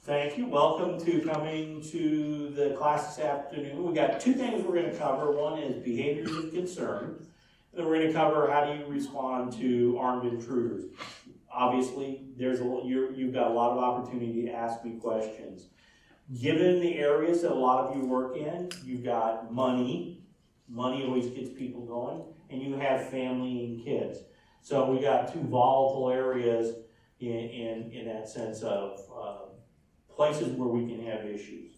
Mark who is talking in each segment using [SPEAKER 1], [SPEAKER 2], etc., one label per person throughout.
[SPEAKER 1] Thank you. Welcome to coming to the class this afternoon. We got two things we're going to cover. One is behaviors of concern. And then we're going to cover how do you respond to armed intruders. Obviously, you've got a lot of opportunity to ask me questions. Given the areas that a lot of you work in, you've got money. Money always gets people going. And you have family and kids. So we got two volatile areas in that sense of places where we can have issues.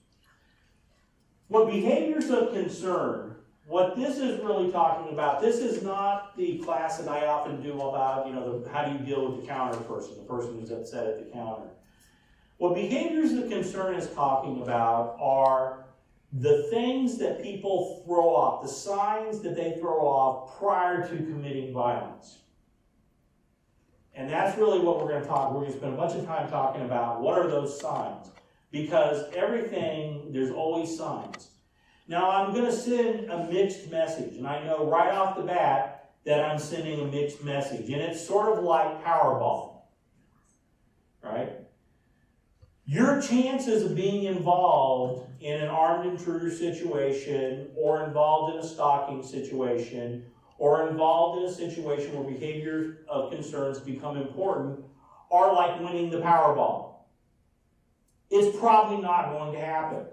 [SPEAKER 1] What behaviors of concern, what this is really talking about, this is not the class that I often do about, how do you deal with the counter person, the person who's upset at the counter. What behaviors of concern is talking about are the things that people throw off, the signs that they throw off prior to committing violence. And that's really what we're going to talk. We're going to spend a bunch of time talking about what are those signs. Because everything, there's always signs. Now I'm going to send a mixed message. And I know right off the bat that I'm sending a mixed message. And it's sort of like Powerball. Right? Your chances of being involved in an armed intruder situation, or involved in a stalking situation, or involved in a situation where behaviors of concerns become important, are like winning the Powerball. It's probably not going to happen.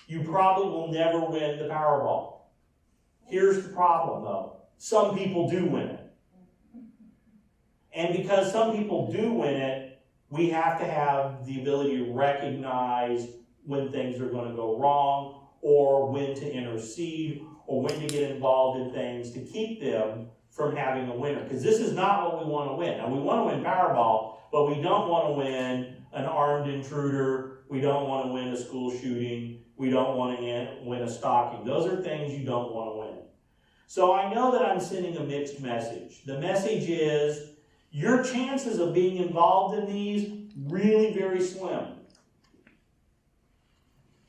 [SPEAKER 1] You probably will never win the Powerball. Here's the problem, though. Some people do win it. And because some people do win it, we have to have the ability to recognize when things are going to go wrong, or when to intercede, or when to get involved in things to keep them from having a winner. Because this is not what we want to win. Now, we want to win Powerball, but we don't want to win an armed intruder. We don't want to win a school shooting. We don't want to win a stalking. Those are things you don't want to win. So I know that I'm sending a mixed message. The message is, your chances of being involved in these, really very slim.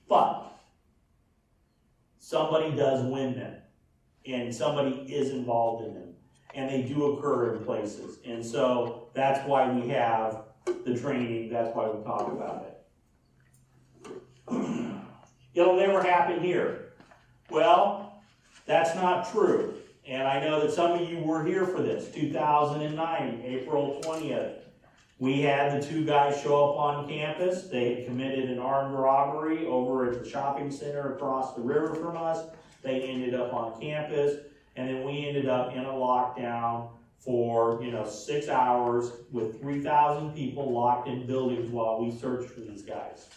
[SPEAKER 1] But somebody does win them, and somebody is involved in them, and they do occur in places. And so that's why we have the training, that's why we talk about it. It'll never happen here. Well, that's not true. And I know that some of you were here for this. 2009, April 20th. We had the two guys show up on campus. They had committed an armed robbery over at the shopping center across the river from us. They ended up on campus. And then we ended up in a lockdown for 6 hours with 3,000 people locked in buildings while we searched for these guys.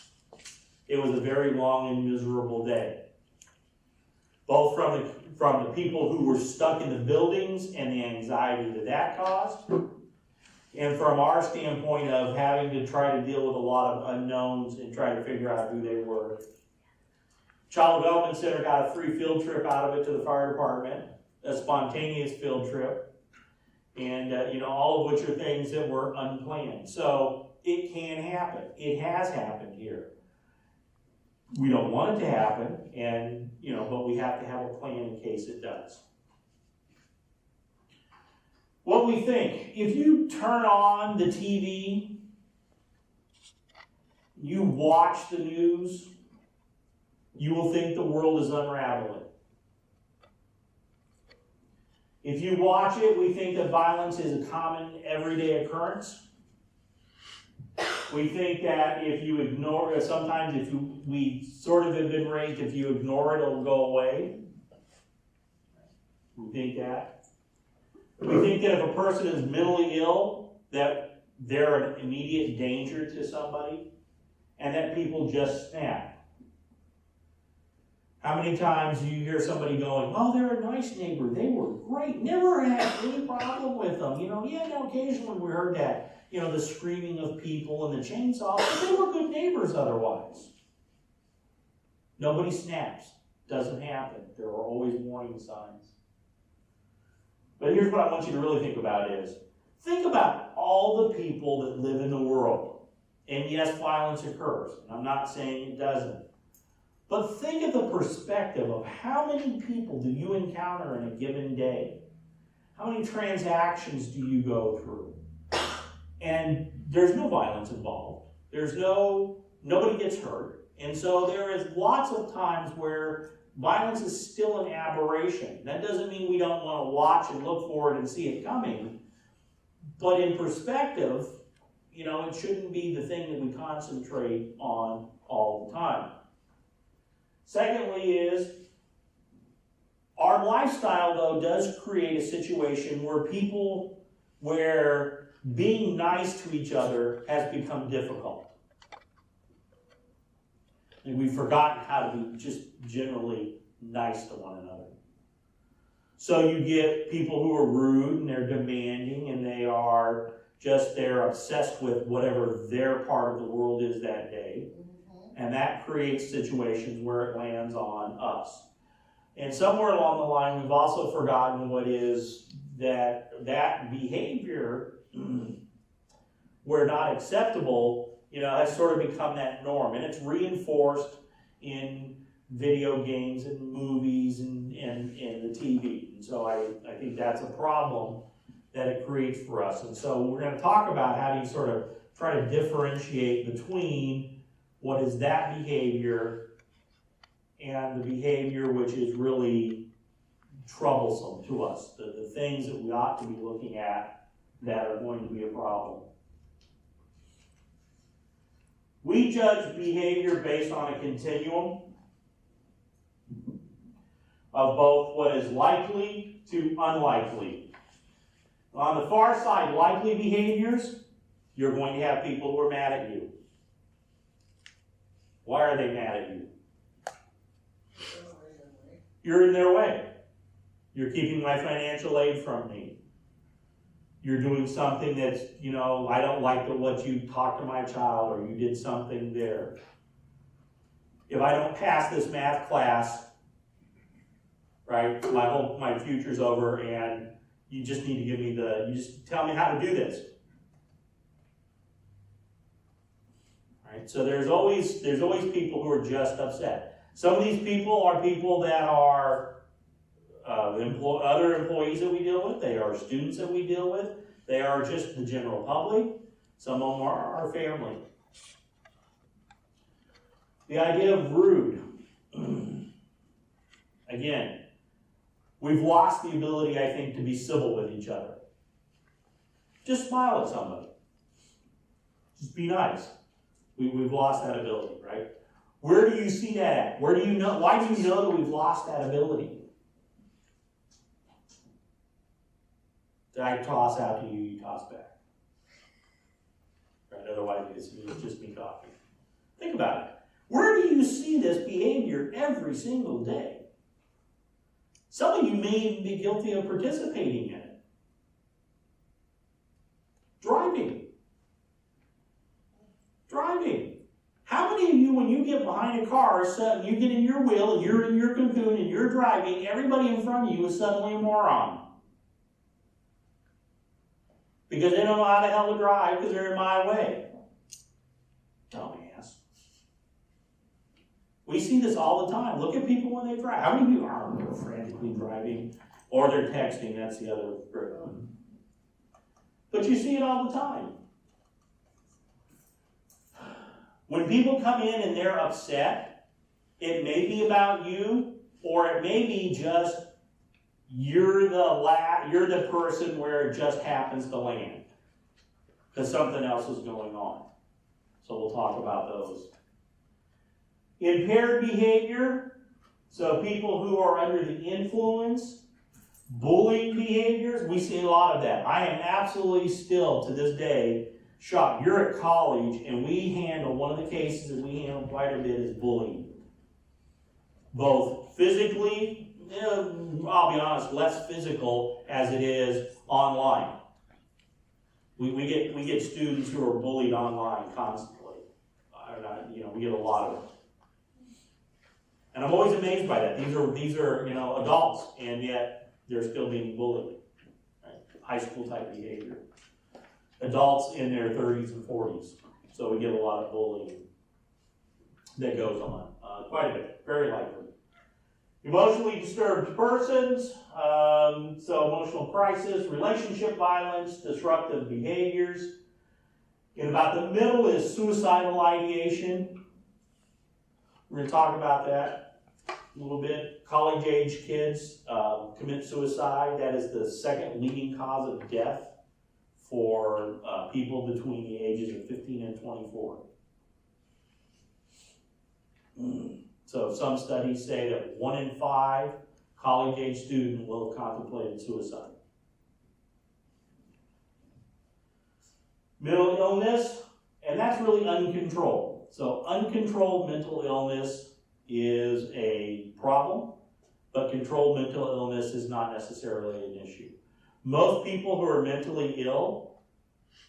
[SPEAKER 1] It was a very long and miserable day. Both from the people who were stuck in the buildings and the anxiety that caused, and from our standpoint of having to try to deal with a lot of unknowns and try to figure out who they were. Child Development Center got a free field trip out of it to the fire department, a spontaneous field trip, and all of which are things that were unplanned. So it can happen. It has happened here. We don't want it to happen, and but we have to have a plan in case it does. What we think, if you turn on the TV, you watch the news, you will think the world is unraveling. If you watch it, we think that violence is a common everyday occurrence. We think that if you ignore it, sometimes we sort of have been raised, if you ignore it, it'll go away. We think that. We think that if a person is mentally ill, that they're an immediate danger to somebody, and that people just snap. How many times do you hear somebody going, oh, they're a nice neighbor, they were great, never had any problem with them. Occasionally we heard that. The screaming of people and the chainsaw, but they were good neighbors otherwise. Nobody snaps. Doesn't happen. There are always warning signs. But here's what I want you to really think about is, think about all the people that live in the world. And yes, violence occurs. And I'm not saying it doesn't. But think of the perspective of how many people do you encounter in a given day? How many transactions do you go through? And there's no violence involved. Nobody gets hurt. And so there is lots of times where violence is still an aberration. That doesn't mean we don't want to watch and look for it and see it coming. But in perspective, it shouldn't be the thing that we concentrate on all the time. Secondly is, our lifestyle, though, does create a situation where being nice to each other has become difficult. And we've forgotten how to be just generally nice to one another. So you get people who are rude and they're demanding and they're obsessed with whatever their part of the world is that day. And that creates situations where it lands on us. And somewhere along the line, we've also forgotten what is that behavior, where not acceptable, has sort of become that norm. And it's reinforced in video games and movies and the TV. And so I think that's a problem that it creates for us. And so we're going to talk about how do you sort of try to differentiate between what is that behavior and the behavior which is really troublesome to us, the things that we ought to be looking at that are going to be a problem. We judge behavior based on a continuum of both what is likely to unlikely. On the far side, likely behaviors, you're going to have people who are mad at you. Why are they mad at you? You're in their way. You're keeping my financial aid from me. You're doing something that's, I don't like what you talked to my child, or you did something there. If I don't pass this math class, right, my future's over, and you just need to you just tell me how to do this. Right? So there's always people who are just upset. Some of these people are people that are other employees that we deal with. They are students that we deal with. They are just the general public. Some of them are our family. The idea of rude. Again, we've lost the ability, I think, to be civil with each other. Just smile at somebody. Just be nice. We've lost that ability, right? Where do you see that at? Why do you know that we've lost that ability? Did I toss out to you, you toss back? Right? Otherwise, it's just me talking. Think about it. Where do you see this behavior every single day? Some of you may even be guilty of participating in it. Driving. How many of you, when you get behind a car, you get in your wheel, and you're in your cocoon, and you're driving, everybody in front of you is suddenly a moron? Because they don't know how the hell to drive because they're in my way. Dumbass. We see this all the time. Look at people when they drive. How many of you are frantically driving? Or they're texting, that's the other group. But you see it all the time. When people come in and they're upset, it may be about you, or it may be just you're the person where it just happens to land because something else is going on. So we'll talk about those. Impaired behavior, so people who are under the influence, bullying behaviors, we see a lot of that. I am absolutely still, to this day, shocked. You're at college, and one of the cases that we handle quite a bit is bullying. Both physically, I'll be honest, less physical as it is online. We get students who are bullied online constantly. We get a lot of them. And I'm always amazed by that. These are adults, and yet they're still being bullied. Right? High school type behavior. Adults in their 30s and 40s. So we get a lot of bullying that goes on. Quite a bit, very likely. Emotionally disturbed persons, so emotional crisis, relationship violence, disruptive behaviors. In about the middle is suicidal ideation. We're going to talk about that a little bit. College-age kids commit suicide. That is the second leading cause of death for people between the ages of 15 and 24. So some studies say that 1 in 5 college-age students will have contemplated suicide. Mental illness, and that's really uncontrolled. So uncontrolled mental illness is a problem, but controlled mental illness is not necessarily an issue. Most people who are mentally ill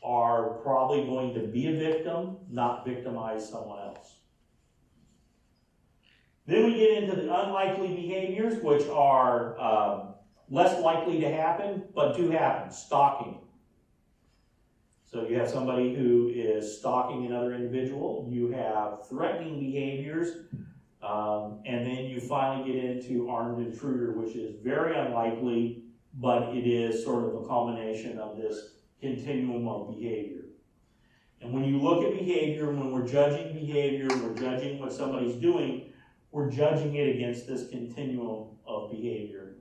[SPEAKER 1] are probably going to be a victim, not victimize someone else. Then we get into the unlikely behaviors, which are less likely to happen, but do happen. Stalking. So you have somebody who is stalking another individual. You have threatening behaviors. And then you finally get into armed intruder, which is very unlikely, but it is sort of a culmination of this continuum of behavior. And when you look at behavior, when we're judging behavior, we're judging what somebody's doing, we're judging it against this continuum of behavior.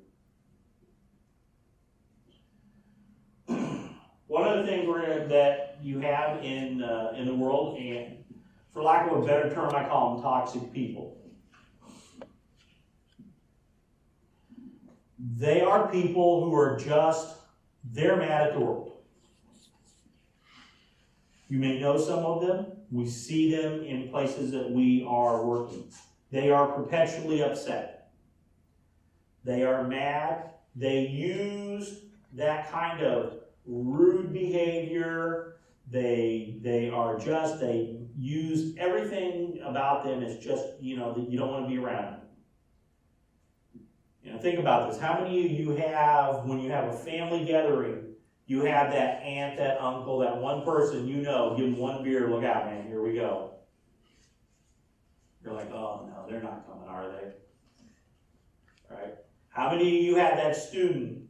[SPEAKER 1] One of the things that you have in the world, and for lack of a better term, I call them toxic people. They are people who are they're mad at the world. You may know some of them. We see them in places that we are working. They are perpetually upset. They are mad. They use that kind of rude behavior. They use everything about them as just, that you don't want to be around them. Think about this. How many of you have, when you have a family gathering, you have that aunt, that uncle, that one person give them one beer, look out, man, here we go. You're like, oh no, they're not coming, are they? Right? How many of you have that student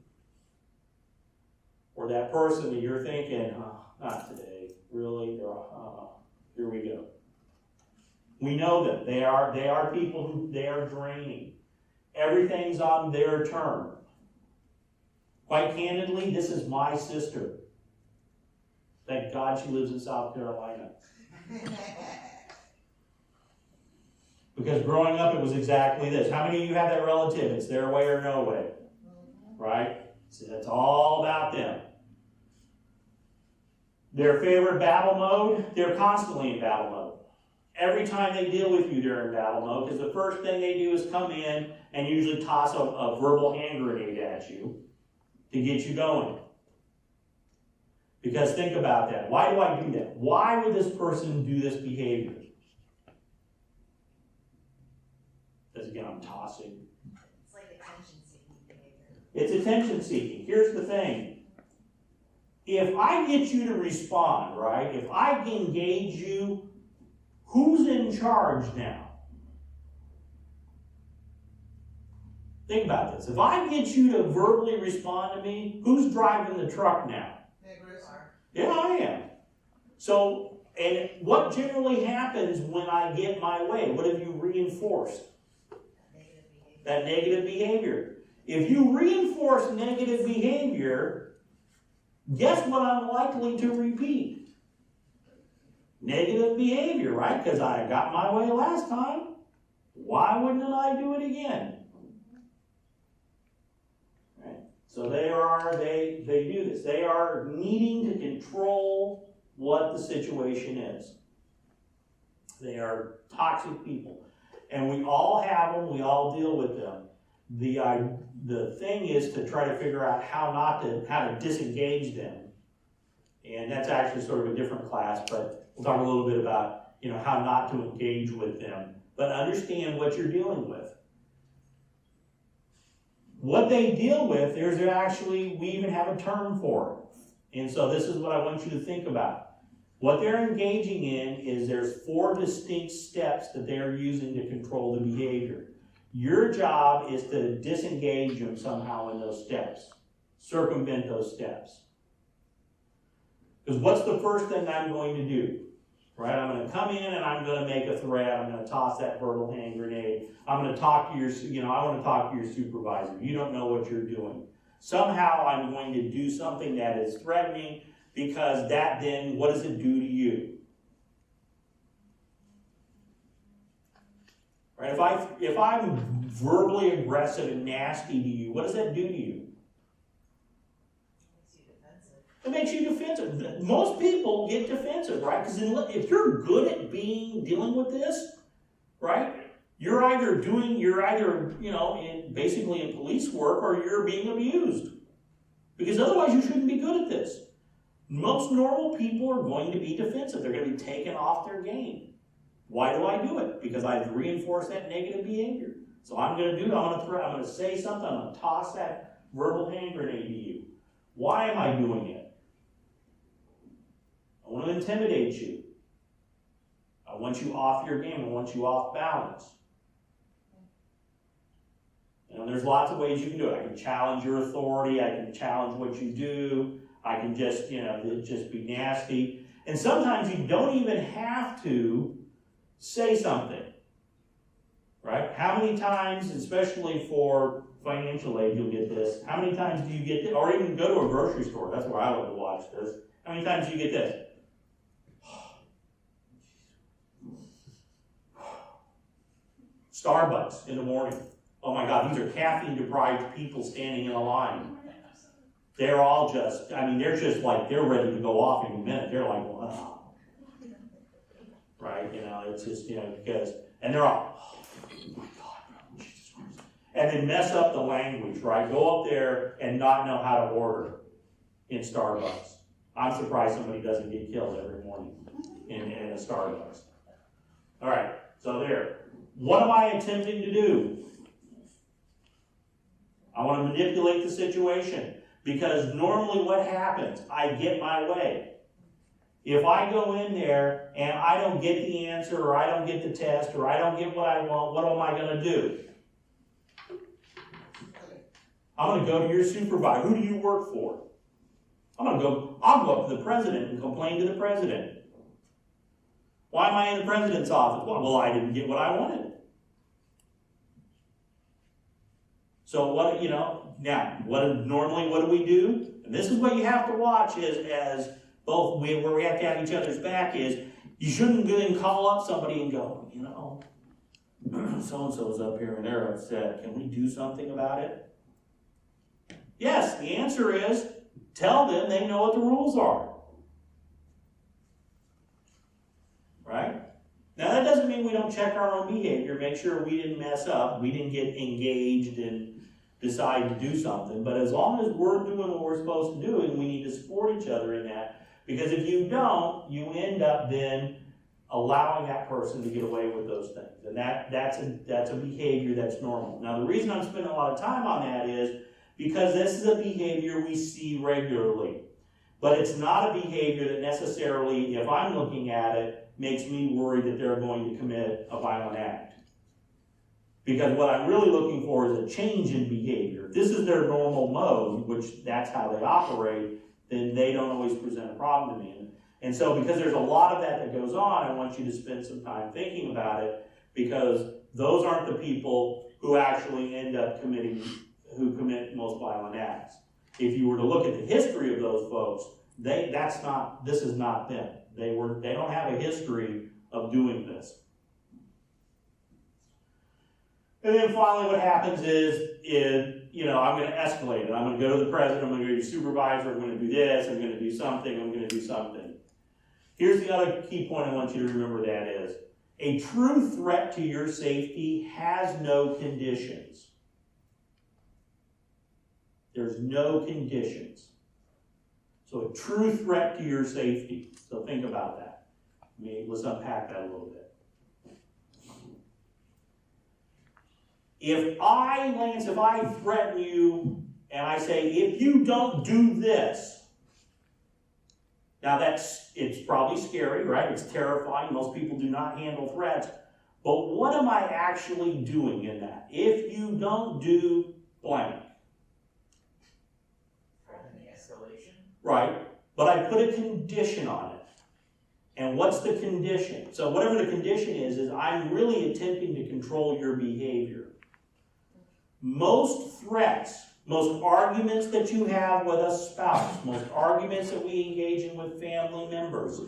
[SPEAKER 1] or that person that you're thinking, oh, not today, really? Here we go. We know them. They are people who they are draining. Everything's on their term. Quite candidly, this is my sister. Thank God she lives in South Carolina. Because growing up, it was exactly this. How many of you have that relative? It's their way or no way. Right? So it's all about them. Their favorite battle mode, they're constantly in battle mode. Every time they deal with you, they're in battle mode, because the first thing they do is come in and usually toss a verbal hand grenade at you to get you going. Because think about that. Why do I do that? Why would this person do this behavior? Because again, I'm tossing.
[SPEAKER 2] It's like attention-seeking behavior.
[SPEAKER 1] It's attention-seeking. Here's the thing. If I get you to respond, right? If I engage you, who's in charge now? Think about this. If I get you to verbally respond to me, who's driving the truck now? Yeah, I am. So, and what generally happens when I get my way? What have you reinforced? That negative behavior. If you reinforce negative behavior, guess what I'm likely to repeat? Negative behavior, right? Because I got my way last time. Why wouldn't I do it again? Right? So they do this. They are needing to control what the situation is. They are toxic people. And we all have them, we all deal with them. The thing is to try to figure out how to disengage them. And that's actually sort of a different class, but we'll talk a little bit about how not to engage with them. But understand what you're dealing with. What they deal with, we even have a term for it. And so this is what I want you to think about. What they're engaging in is there's 4 distinct steps that they're using to control the behavior. Your job is to disengage them somehow in those steps. Circumvent those steps. Because what's the first thing I'm going to do? Right? I'm going to come in and I'm going to make a threat. I'm going to toss that verbal hand grenade. I'm going to talk to your, I want to talk to your supervisor. You don't know what you're doing. Somehow I'm going to do something that is threatening, because that then, what does it do to you? Right? If I'm verbally aggressive and nasty to you, what does that do to you? It makes you defensive. Most people get defensive, right? Because if you're good at dealing with this, right? You're either basically in police work, or you're being abused. Because otherwise you shouldn't be good at this. Most normal people are going to be defensive. They're going to be taken off their game. Why do I do it? Because I've reinforced that negative behavior. So I'm going to do it. I'm going to say something. I'm going to toss that verbal hand grenade to you. Why am I doing it? I want to intimidate you. I want you off your game. I want you off balance. And there's lots of ways you can do it. I can challenge your authority. I can challenge what you do. I can just be nasty. And sometimes you don't even have to say something. Right? How many times, especially for financial aid, you'll get this. How many times do you get this? Or even go to a grocery store. That's where I love to watch this. How many times do you get this? Starbucks in the morning. Oh my God, these are caffeine-deprived people standing in a line. They're all they're just like, they're ready to go off in a minute. They're like, wow. Right? It's just, because, and they're all, oh my God, Jesus Christ. And they mess up the language, right? Go up there and not know how to order in Starbucks. I'm surprised somebody doesn't get killed every morning in a Starbucks. All right, so there. What am I attempting to do? I want to manipulate the situation, because normally what happens? I get my way. If I go in there and I don't get the answer, or I don't get the test, or I don't get what I want, what am I going to do? I'm going to go to your supervisor. Who do you work for? I'll go up to the president and complain to the president. Why am I in the president's office? Well, I didn't get what I wanted. So what do we do? And this is what you have to watch as both where we have to have each other's back is, you shouldn't go and call up somebody and go, so-and-so's up here and they're upset. Can we do something about it? Yes, the answer is, tell them they know what the rules are. Right? Now that doesn't mean we don't check our own behavior, make sure we didn't mess up, we didn't get engaged and decide to do something. But as long as we're doing what we're supposed to do, and we need to support each other in that, because if you don't, you end up then allowing that person to get away with those things. And that's a behavior that's normal. Now the reason I'm spending a lot of time on that is because this is a behavior we see regularly. But it's not a behavior that necessarily, if I'm looking at it, makes me worry that they're going to commit a violent act. Because what I'm really looking for is a change in behavior. If this is their normal mode, which that's how they operate, then they don't always present a problem to me. And so because there's a lot of that goes on, I want you to spend some time thinking about it, because those aren't the people who actually end up who commit most violent acts. If you were to look at the history of those folks, this is not them. They don't have a history of doing this. And then finally what happens is I'm going to escalate it. I'm going to go to the president, I'm going to go to your supervisor, I'm going to do this, I'm going to do something. Here's the other key point I want you to remember, that is, a true threat to your safety has no conditions. There's no conditions. So a true threat to your safety. So think about that. Let's unpack that a little bit. If I threaten you and I say, if you don't do this, now it's probably scary, right? It's terrifying. Most people do not handle threats. But what am I actually doing in that? If you don't do blank.
[SPEAKER 3] Escalation.
[SPEAKER 1] Right. but I put a condition on it. And what's the condition? So whatever the condition is I'm really attempting to control your behavior. Most threats, most arguments that you have with a spouse, most arguments that we engage in with family members,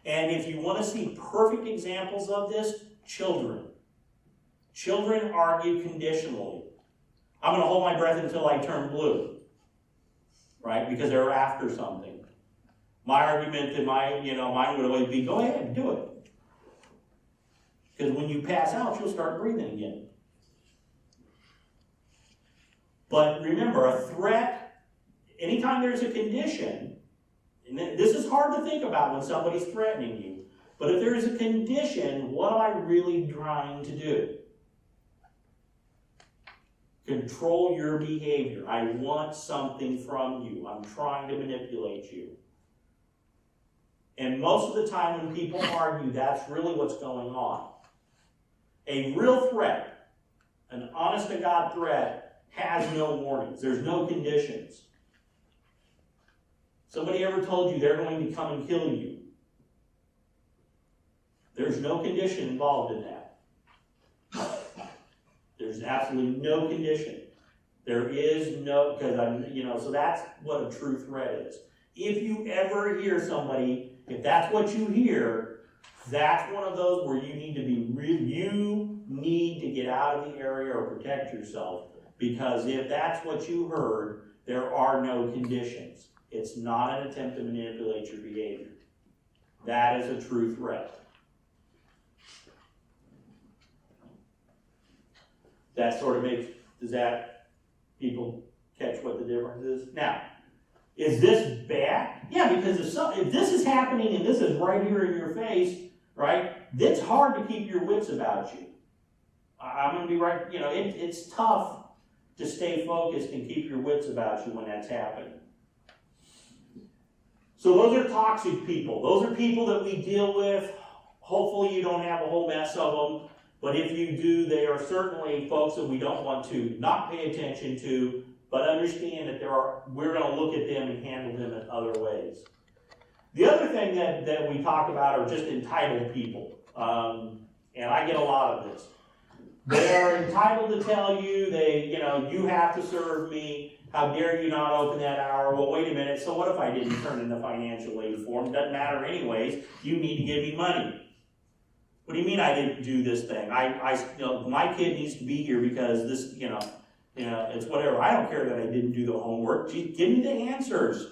[SPEAKER 1] and if you want to see perfect examples of this, children. Children argue conditionally. I'm going to hold my breath until I turn blue, right? Because they're after something. My argument and mine would always be, go ahead and do it. Because when you pass out, you'll start breathing again. But remember, a threat, anytime there's a condition, and this is hard to think about when somebody's threatening you, but if there is a condition, what am I really trying to do? Control your behavior. I want something from you. I'm trying to manipulate you. And most of the time when people argue, that's really what's going on. A real threat, an honest-to-God threat, has no warnings. There's no conditions. Somebody ever told you they're going to come and kill you? There's no condition involved in that. There's absolutely no condition. There is no, so that's what a true threat is. If you ever hear somebody, if that's what you hear, that's one of those where you need to you need to get out of the area or protect yourself, because if that's what you heard, there are no conditions. It's not an attempt to manipulate your behavior. That is a true threat. That sort of does that people catch what the difference is? Now, is this bad? Yeah, because if this is happening and this is right here in your face, right, it's hard to keep your wits about you. I'm going to be right, it's tough to stay focused and keep your wits about you when that's happening. So those are toxic people. Those are people that we deal with. Hopefully you don't have a whole mess of them. But if you do, they are certainly folks that we don't want to not pay attention to, but understand that we're going to look at them and handle them in other ways. The other thing that we talk about are just entitled people. And I get a lot of this. They are entitled to tell you, you have to serve me. How dare you not open that hour? Well, wait a minute. So what if I didn't turn in the financial aid form? Doesn't matter anyways. You need to give me money. What do you mean I didn't do this thing? My kid needs to be here because this, it's whatever. I don't care that I didn't do the homework. Gee, give me the answers.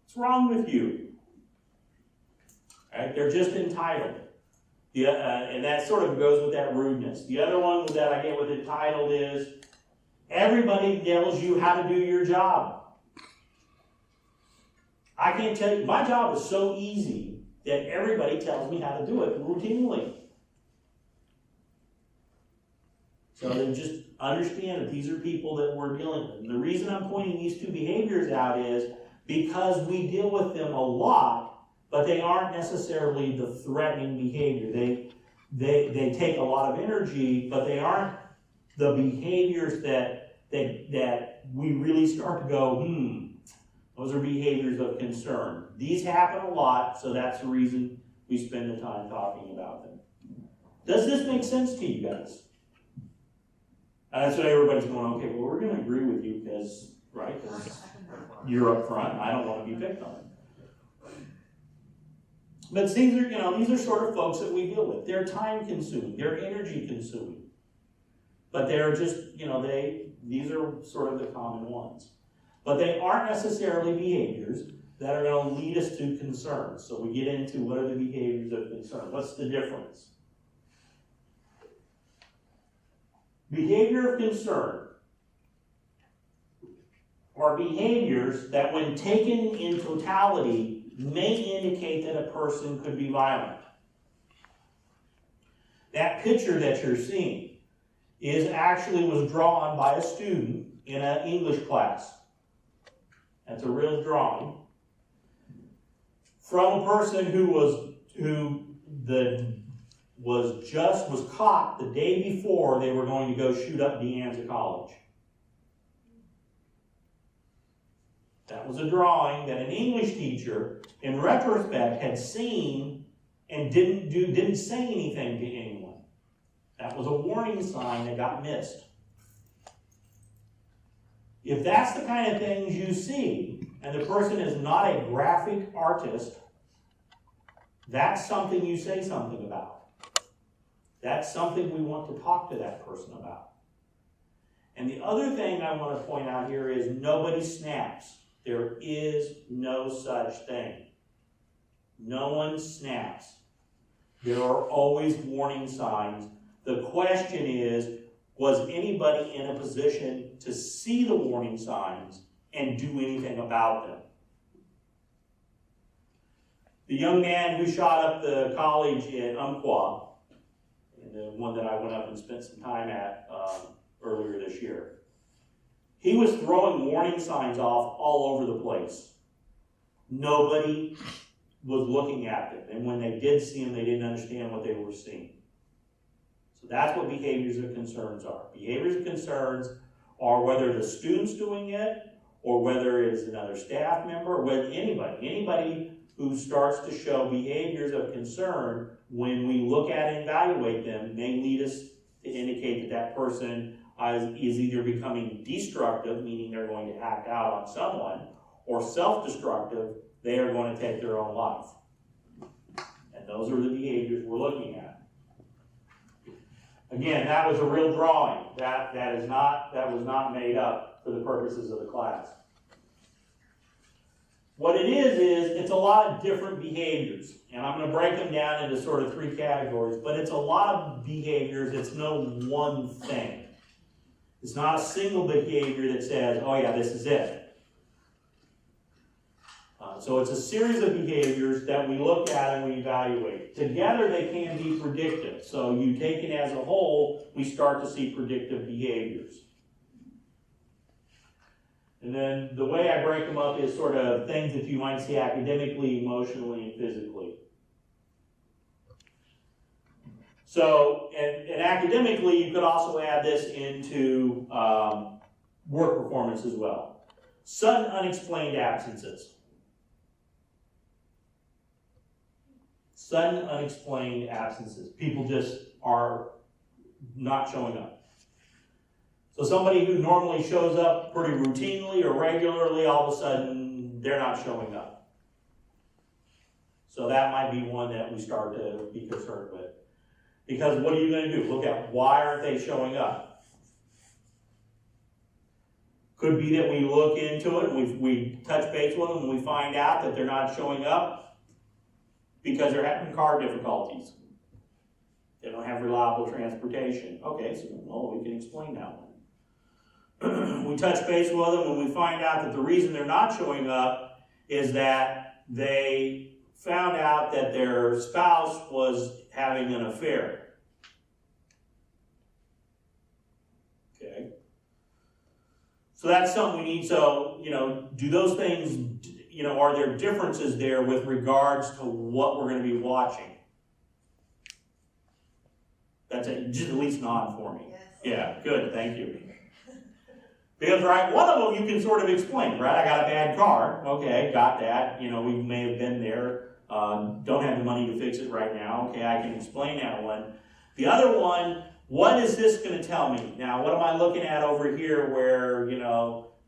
[SPEAKER 1] What's wrong with you? Right? They're just entitled. And that sort of goes with that rudeness. The other one that I get with entitled is everybody tells you how to do your job. I can't tell you, my job is so easy that everybody tells me how to do it routinely. So then just understand that these are people that we're dealing with. And the reason I'm pointing these two behaviors out is because we deal with them a lot, but they aren't necessarily the threatening behavior. They take a lot of energy, but they aren't the behaviors that we really start to go, those are behaviors of concern. These happen a lot, so that's the reason we spend the time talking about them. Does this make sense to you guys? That's what everybody's going, okay, well, we're going to agree with you because you're up front and I don't want to be picked on. But these are sort of folks that we deal with. They're time consuming, they're energy consuming. But they're just, these are sort of the common ones. But they aren't necessarily behaviors that are going to lead us to concern. So we get into what are the behaviors of concern. What's the difference? Behavior of concern are behaviors that when taken in totality may indicate that a person could be violent. That picture that you're seeing was drawn by a student in an English class. That's a real drawing. From a person who was caught the day before they were going to go shoot up De Anza College. That was a drawing that an English teacher, in retrospect, had seen and didn't say anything to anyone. That was a warning sign that got missed. If that's the kind of things you see, and the person is not a graphic artist, that's something you say something about. That's something we want to talk to that person about. And the other thing I want to point out here is nobody snaps. There is no such thing. No one snaps. There are always warning signs. The question is, was anybody in a position to see the warning signs and do anything about them? The young man who shot up the college in Umpqua, and the one that I went up and spent some time at earlier this year, he was throwing warning signs off all over the place. Nobody was looking at them, and when they did see them, they didn't understand what they were seeing. So that's what behaviors of concerns are. Behaviors of concerns are whether the student's doing it, or whether it's another staff member, or with anybody who starts to show behaviors of concern. When we look at and evaluate them, may lead us to indicate that that person is either becoming destructive, meaning they're going to act out on someone, or self-destructive, they are going to take their own life. And those are the behaviors we're looking at. Again, that was a real drawing. That was not made up for the purposes of the class. What it is it's a lot of different behaviors. And I'm going to break them down into sort of 3 categories, but it's a lot of behaviors. It's no one thing. It's not a single behavior that says, oh yeah, this is it. So it's a series of behaviors that we look at and we evaluate. Together they can be predictive. So you take it as a whole, we start to see predictive behaviors. And then the way I break them up is sort of things that you might see academically, emotionally, and physically. So, and academically, you could also add this into work performance as well. Sudden unexplained absences. Sudden unexplained absences. People just are not showing up. So somebody who normally shows up pretty routinely or regularly, all of a sudden, they're not showing up. So that might be one that we start to be concerned with. Because what are you going to do? Look at why aren't they showing up? Could be that we look into it, and we touch base with them, and we find out that they're not showing up because they're having car difficulties. They don't have reliable transportation. Okay, so well, we can explain that one. We touch base with them, and we find out that the reason they're not showing up is that they found out that their spouse was having an affair. Okay. So that's something we need. So, do those things, are there differences there with regards to what we're going to be watching? That's it. Just at least nod for me.
[SPEAKER 2] Yes.
[SPEAKER 1] Yeah, good. Thank you. Because, right, one of them you can sort of explain, right? I got a bad car. Okay, got that. We may have been there. Don't have the money to fix it right now. Okay, I can explain that one. The other one, what is this going to tell me? Now, what am I looking at over here where,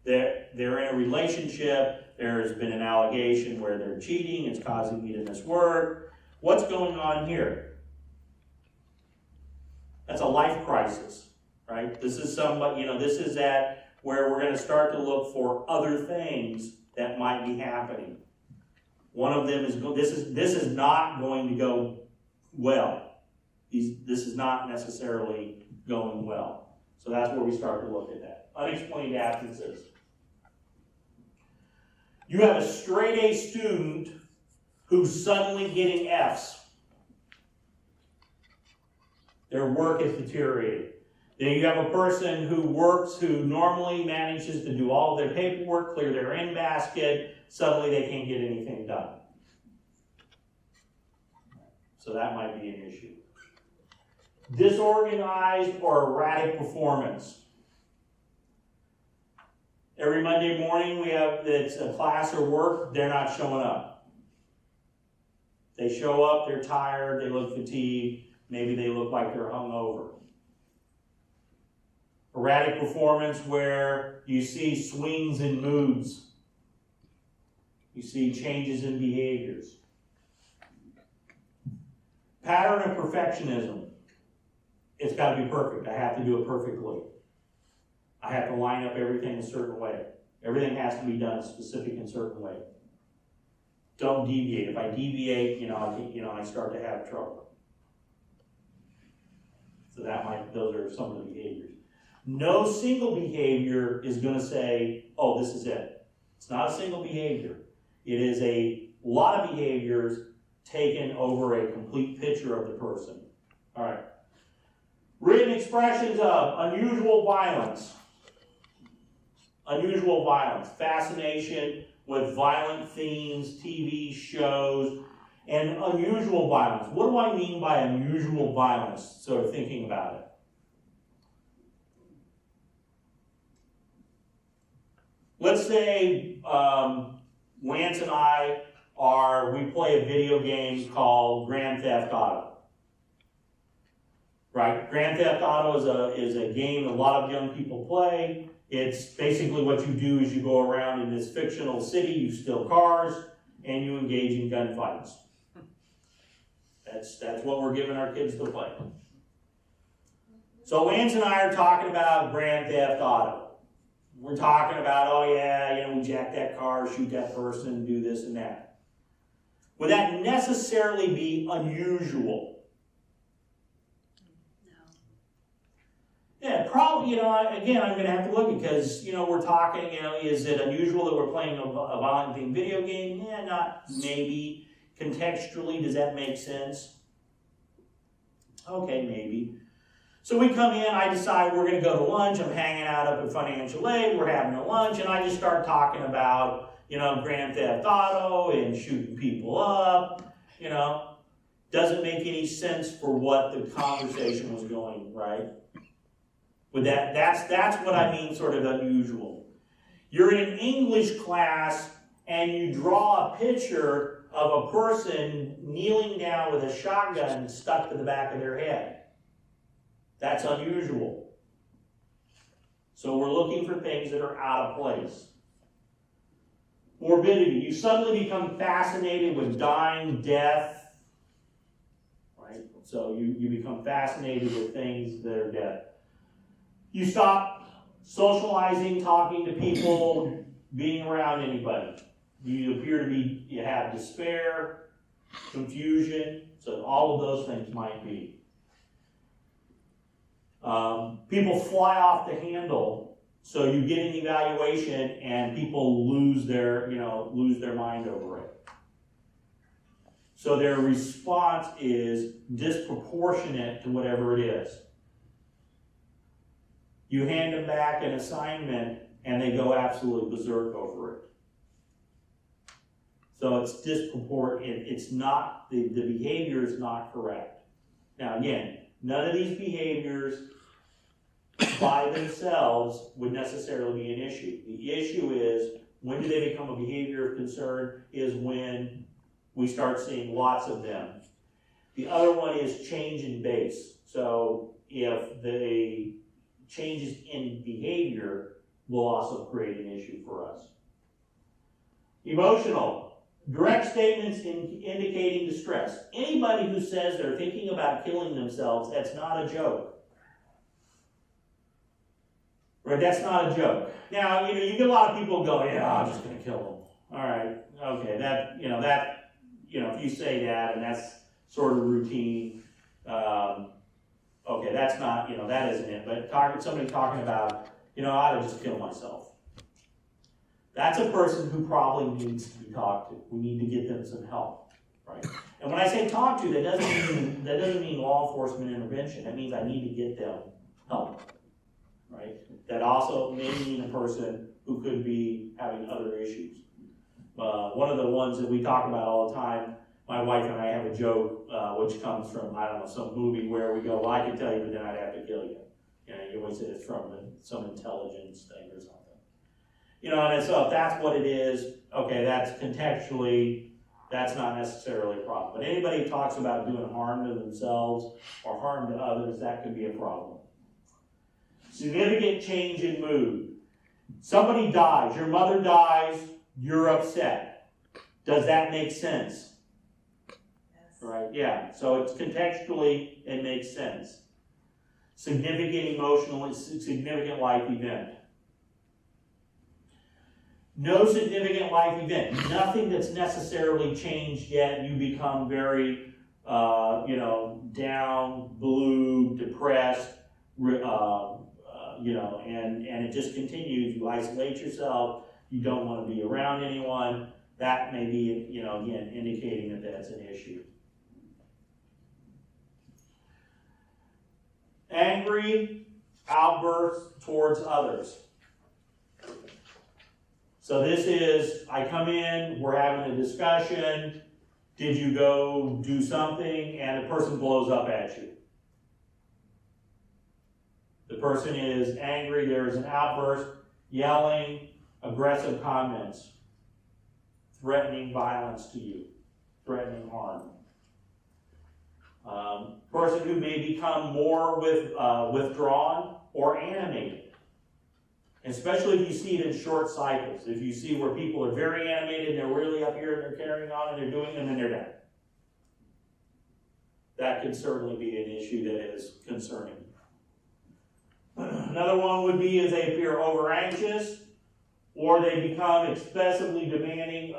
[SPEAKER 1] they're in a relationship, there's been an allegation where they're cheating, it's causing me to miss work. What's going on here? That's a life crisis, right? This is somebody, this is that where we're going to start to look for other things that might be happening. One of them is, this is not going to go well. This is not necessarily going well. So that's where we start to look at that. Unexplained absences. You have a straight A student who's suddenly getting Fs. Their work is deteriorating. Then you have a person who normally manages to do all of their paperwork, clear their in basket, suddenly they can't get anything done. So that might be an issue. Disorganized or erratic performance. Every Monday morning we have, it's a class or work, they're not showing up. They show up, they're tired, they look fatigued, maybe they look like they're hungover. Erratic performance where you see swings in moods. You see changes in behaviors. Pattern of perfectionism. It's got to be perfect. I have to do it perfectly. I have to line up everything a certain way. Everything has to be done a specific and certain way. Don't deviate. If I deviate, I start to have trouble. So those are some of the behaviors. No single behavior is going to say, oh, this is it. It's not a single behavior. It is a lot of behaviors taken over a complete picture of the person. All right. Written expressions of unusual violence. Unusual violence. Fascination with violent themes, TV shows, and unusual violence. What do I mean by unusual violence? Sort of thinking about it. Let's say Lance and I we play a video game called Grand Theft Auto. Right? Grand Theft Auto is a game a lot of young people play. It's basically what you do is you go around in this fictional city, you steal cars, and you engage in gunfights. That's what we're giving our kids to play. So Lance and I are talking about Grand Theft Auto. We're talking about, oh yeah, we jack that car, shoot that person, do this and that. Would that necessarily be unusual?
[SPEAKER 3] No.
[SPEAKER 1] Yeah, probably, again, I'm going to have to look because, we're talking, is it unusual that we're playing a violent themed video game? Yeah, not maybe. Contextually, does that make sense? Okay, maybe. So we come in, I decide we're going to go to lunch. I'm hanging out up at Financial Aid. We're having a lunch, and I just start talking about, Grand Theft Auto and shooting people up. Doesn't make any sense for what the conversation was going, right? With that's what I mean, sort of unusual. You're in an English class, and you draw a picture of a person kneeling down with a shotgun stuck to the back of their head. That's unusual. So we're looking for things that are out of place. Morbidity. You suddenly become fascinated with dying, death. Right? So you become fascinated with things that are dead. You stop socializing, talking to people, being around anybody. You have despair, confusion. So all of those things might be. People fly off the handle, so you get an evaluation and people lose their mind over it. So their response is disproportionate to whatever it is. You hand them back an assignment and they go absolutely berserk over it. So it's disproportionate. It's not, the behavior is not correct. Now again, none of these behaviors by themselves would necessarily be an issue. The issue is, when do they become a behavior of concern, is when we start seeing lots of them. The other one is change in base. So if the changes in behavior will also create an issue for us. Emotional. Direct statements indicating distress. Anybody who says they're thinking about killing themselves, that's not a joke. Right, that's not a joke. Now, you get a lot of people go, yeah, I'm just going to kill them. All right, okay, if you say that and that's sort of routine, okay, that's not, that isn't it. But somebody talking about, I ought to just kill myself. That's a person who probably needs to be talked to. We need to get them some help, right? And when I say talk to, that doesn't mean law enforcement intervention. That means I need to get them help, right? That also may mean a person who could be having other issues. One of the ones that we talk about all the time, my wife and I have a joke, which comes from, some movie where we go, well, I can tell you, but then I'd have to kill you. You always say it's from some intelligence thing or something. And so if that's what it is, okay, that's contextually, that's not necessarily a problem. But anybody who talks about doing harm to themselves or harm to others, that could be a problem. Significant change in mood. Somebody dies, your mother dies, you're upset. Does that make sense?
[SPEAKER 2] Yes.
[SPEAKER 1] Right, yeah. So it's contextually, it makes sense. Significant significant life event. No significant life event. Nothing that's necessarily changed yet. You become very, down, blue, depressed, and it just continues. You isolate yourself. You don't want to be around anyone. That may be, again, indicating that that's an issue. Angry outbursts towards others. So this is, I come in, we're having a discussion, did you go do something, and the person blows up at you. The person is angry, there's an outburst, yelling, aggressive comments, threatening violence to you, threatening harm. Person who may become more withdrawn or animated. Especially if you see it in short cycles. If you see where people are very animated and they're really up here and they're carrying on and they're doing them and they're down. That can certainly be an issue that is concerning. Another one would be if they appear over anxious, or they become excessively demanding,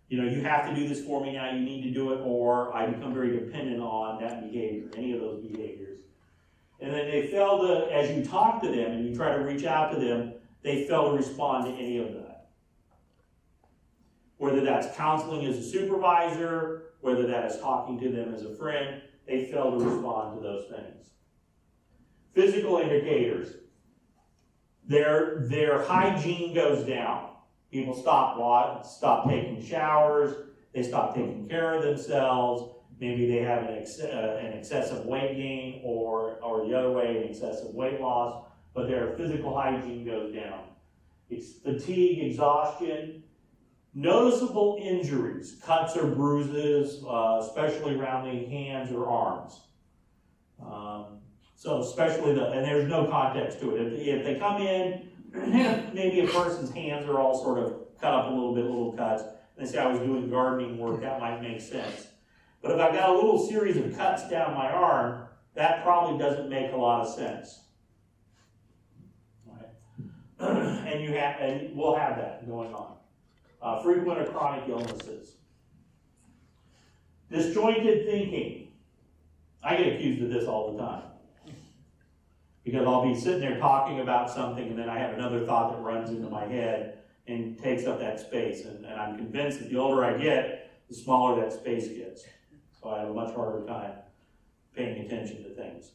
[SPEAKER 1] you have to do this for me now, you need to do it, or I become very dependent on that behavior, any of those behaviors. And then they fail to, as you talk to them and you try to reach out to them, they fail to respond to any of that. Whether that's counseling as a supervisor, whether that is talking to them as a friend, they fail to respond to those things. Physical indicators. Their hygiene goes down. People stop taking showers, they stop taking care of themselves, maybe they have an excessive weight gain or the other way, an excessive weight loss, but their physical hygiene goes down. It's fatigue, exhaustion, noticeable injuries, cuts or bruises, especially around the hands or arms. So especially and there's no context to it. If they come in, maybe a person's hands are all sort of cut up a little bit, little cuts, and they say I was doing gardening work, that might make sense. But if I've got a little series of cuts down my arm, that probably doesn't make a lot of sense. Right? And we'll have that going on. Frequent or chronic illnesses. Disjointed thinking. I get accused of this all the time. Because I'll be sitting there talking about something and then I have another thought that runs into my head and takes up that space. And I'm convinced that the older I get, the smaller that space gets. So I have a much harder time paying attention to things.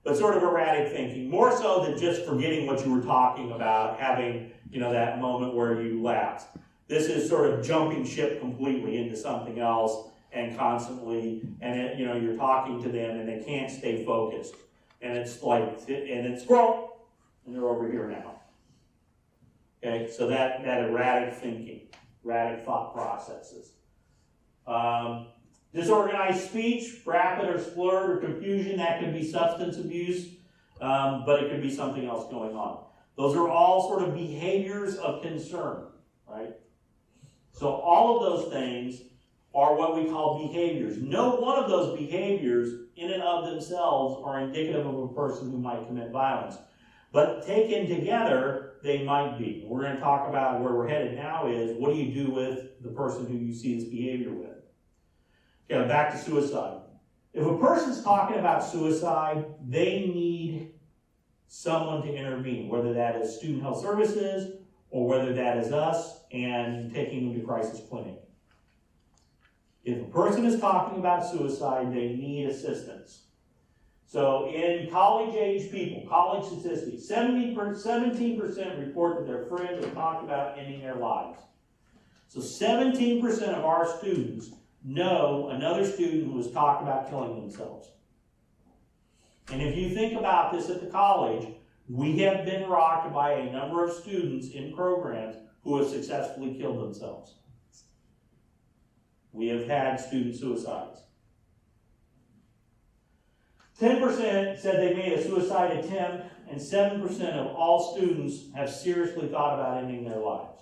[SPEAKER 1] But sort of erratic thinking, more so than just forgetting what you were talking about, having, that moment where you lapse. This is sort of jumping ship completely into something else and constantly, and you're talking to them and they can't stay focused. And it's scroll, and they're over here now. Okay, so that erratic thinking, erratic thought processes. Disorganized speech, rapid or slurred or confusion, that could be substance abuse, but it could be something else going on. Those are all sort of behaviors of concern, right? So all of those things are what we call behaviors. No one of those behaviors in and of themselves are indicative of a person who might commit violence. But taken together, they might be. We're going to talk about where we're headed now is, what do you do with the person who you see this behavior with? Okay, back to suicide. If a person's talking about suicide, they need someone to intervene, whether that is student health services or whether that is us and taking them to crisis clinic. If a person is talking about suicide, they need assistance. So in college-age people, college statistics, 17% report that their friends have talked about ending their lives. So 17% of our students know another student who has talked about killing themselves. And if you think about this at the college, We have been rocked by a number of students in programs who have successfully killed themselves. We have had student suicides. 10% said they made a suicide attempt, and 7% of all students have seriously thought about ending their lives.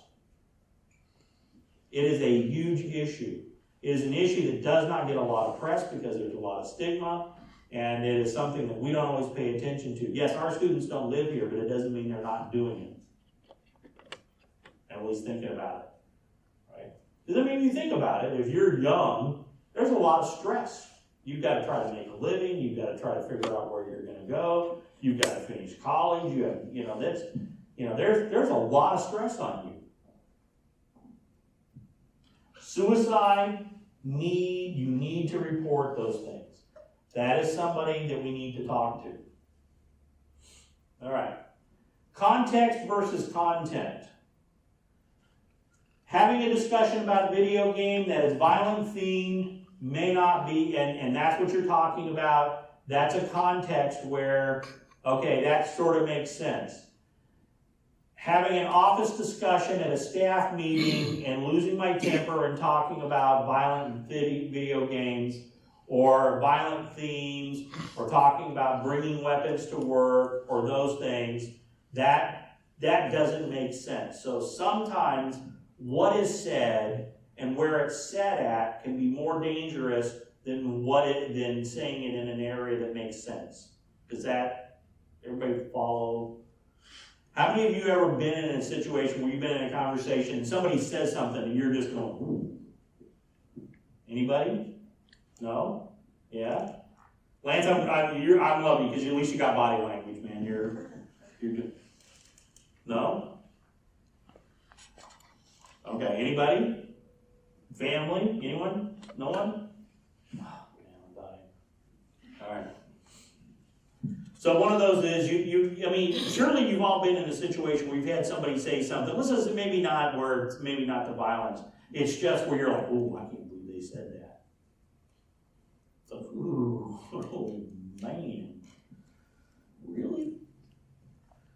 [SPEAKER 1] It is a huge issue. It is an issue that does not get a lot of press because there's a lot of stigma, and it is something that we don't always pay attention to. Yes, our students don't live here, but it doesn't mean they're not doing it. At least thinking about it, right? Because I mean, if you think about it, if you're young, there's a lot of stress. You've got to try to make a living. You've got to try to figure out where you're going to go. You've got to finish college. You have, there's a lot of stress on you. Suicide, you need to report those things. That is somebody that we need to talk to. All right. Context versus content. Having a discussion about a video game that is violent themed may not be, and that's what you're talking about. That's a context where, okay, that sort of makes sense. Having an office discussion at a staff meeting and losing my temper and talking about violent video games or violent themes or talking about bringing weapons to work or those things, that doesn't make sense. So sometimes what is said and where it's said at can be more dangerous than saying it in an area that makes sense. Does that, everybody follow? How many of you ever been in a situation where you've been in a conversation and somebody says something and you're just going, ooh? Anybody? No? Yeah? Lance, I'm loving you because at least you got body language, man. You're good. No? Okay, anybody? Family? Anyone? No one? Oh, man, I'm dying. All right. So one of those is, surely you've all been in a situation where you've had somebody say something. This is maybe not where it's maybe not the violence. It's just where you're like, ooh, I can't believe they said that. It's like, ooh, oh, man. Really?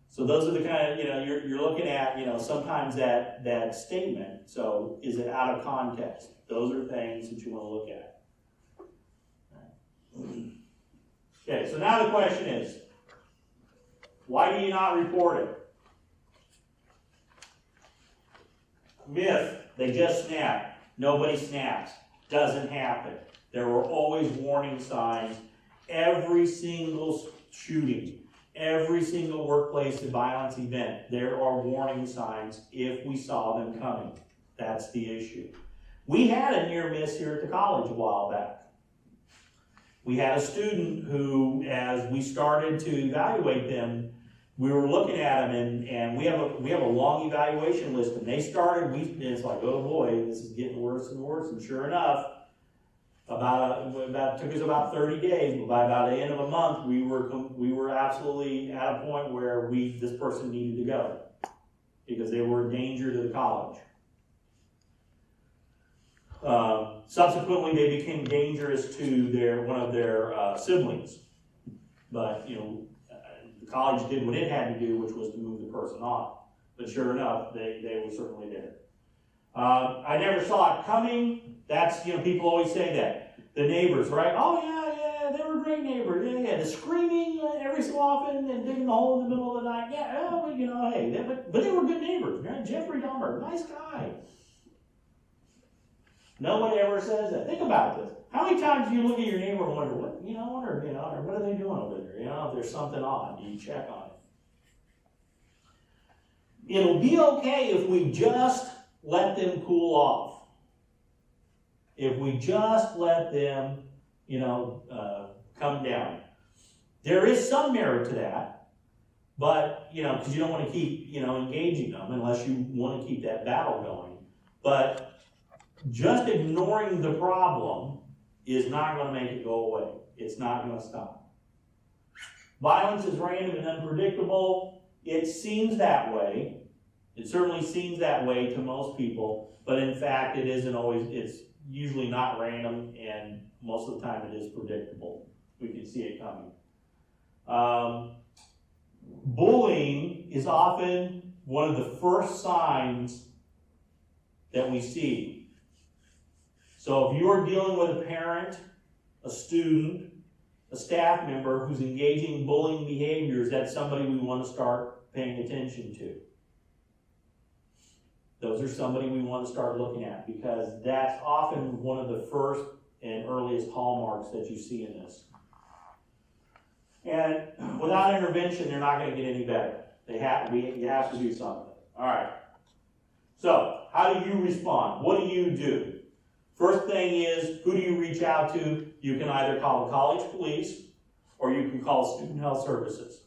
[SPEAKER 1] So those are the kind of, you're looking at, sometimes that statement. So is it out of context? Those are things that you want to look at. Okay, so now the question is, why do you not report it? Myth, they just snapped. Nobody snaps. Doesn't happen. There were always warning signs. Every single shooting, every single workplace violence event, there are warning signs if we saw them coming. That's the issue. We had a near miss here at the college a while back. We had a student who, as we started to evaluate them, we were looking at them, and we have a long evaluation list. And they started, it's like, oh boy, this is getting worse and worse. And sure enough, took us about 30 days, but by about the end of a month, we were absolutely at a point where this person needed to go because they were a danger to the college. Subsequently, they became dangerous to one of their siblings, but the college did what it had to do, which was to move the person on. But sure enough, they were certainly there. I never saw it coming. That's people always say that. The neighbors, right? Oh yeah, they were great neighbors. Yeah. The screaming every so often and digging the hole in the middle of the night. Yeah, hey, but they were good neighbors. Right? Jeffrey Dahmer, nice guy. No one ever says that. Think about this. How many times do you look at your neighbor and wonder, what are they doing over there? If there's something odd, you check on it. It'll be okay if we just let them cool off. If we just let them, come down. There is some merit to that, but, because you don't want to keep, engaging them unless you want to keep that battle going. But just ignoring the problem is not going to make it go away. It's not going to stop. Violence is random and unpredictable. It seems that way. It certainly seems that way to most people, but in fact it isn't always. It's usually not random, and most of the time it is predictable. We can see it coming. Bullying is often one of the first signs that we see. So if you're dealing with a parent, a student, a staff member who's engaging in bullying behaviors, that's somebody we want to start paying attention to. Those are somebody we want to start looking at, because that's often one of the first and earliest hallmarks that you see in this. And without intervention, they're not going to get any better. You have to do something. All right. So, how do you respond? What do you do? First thing is, who do you reach out to? You can either call the college police, or you can call student health services.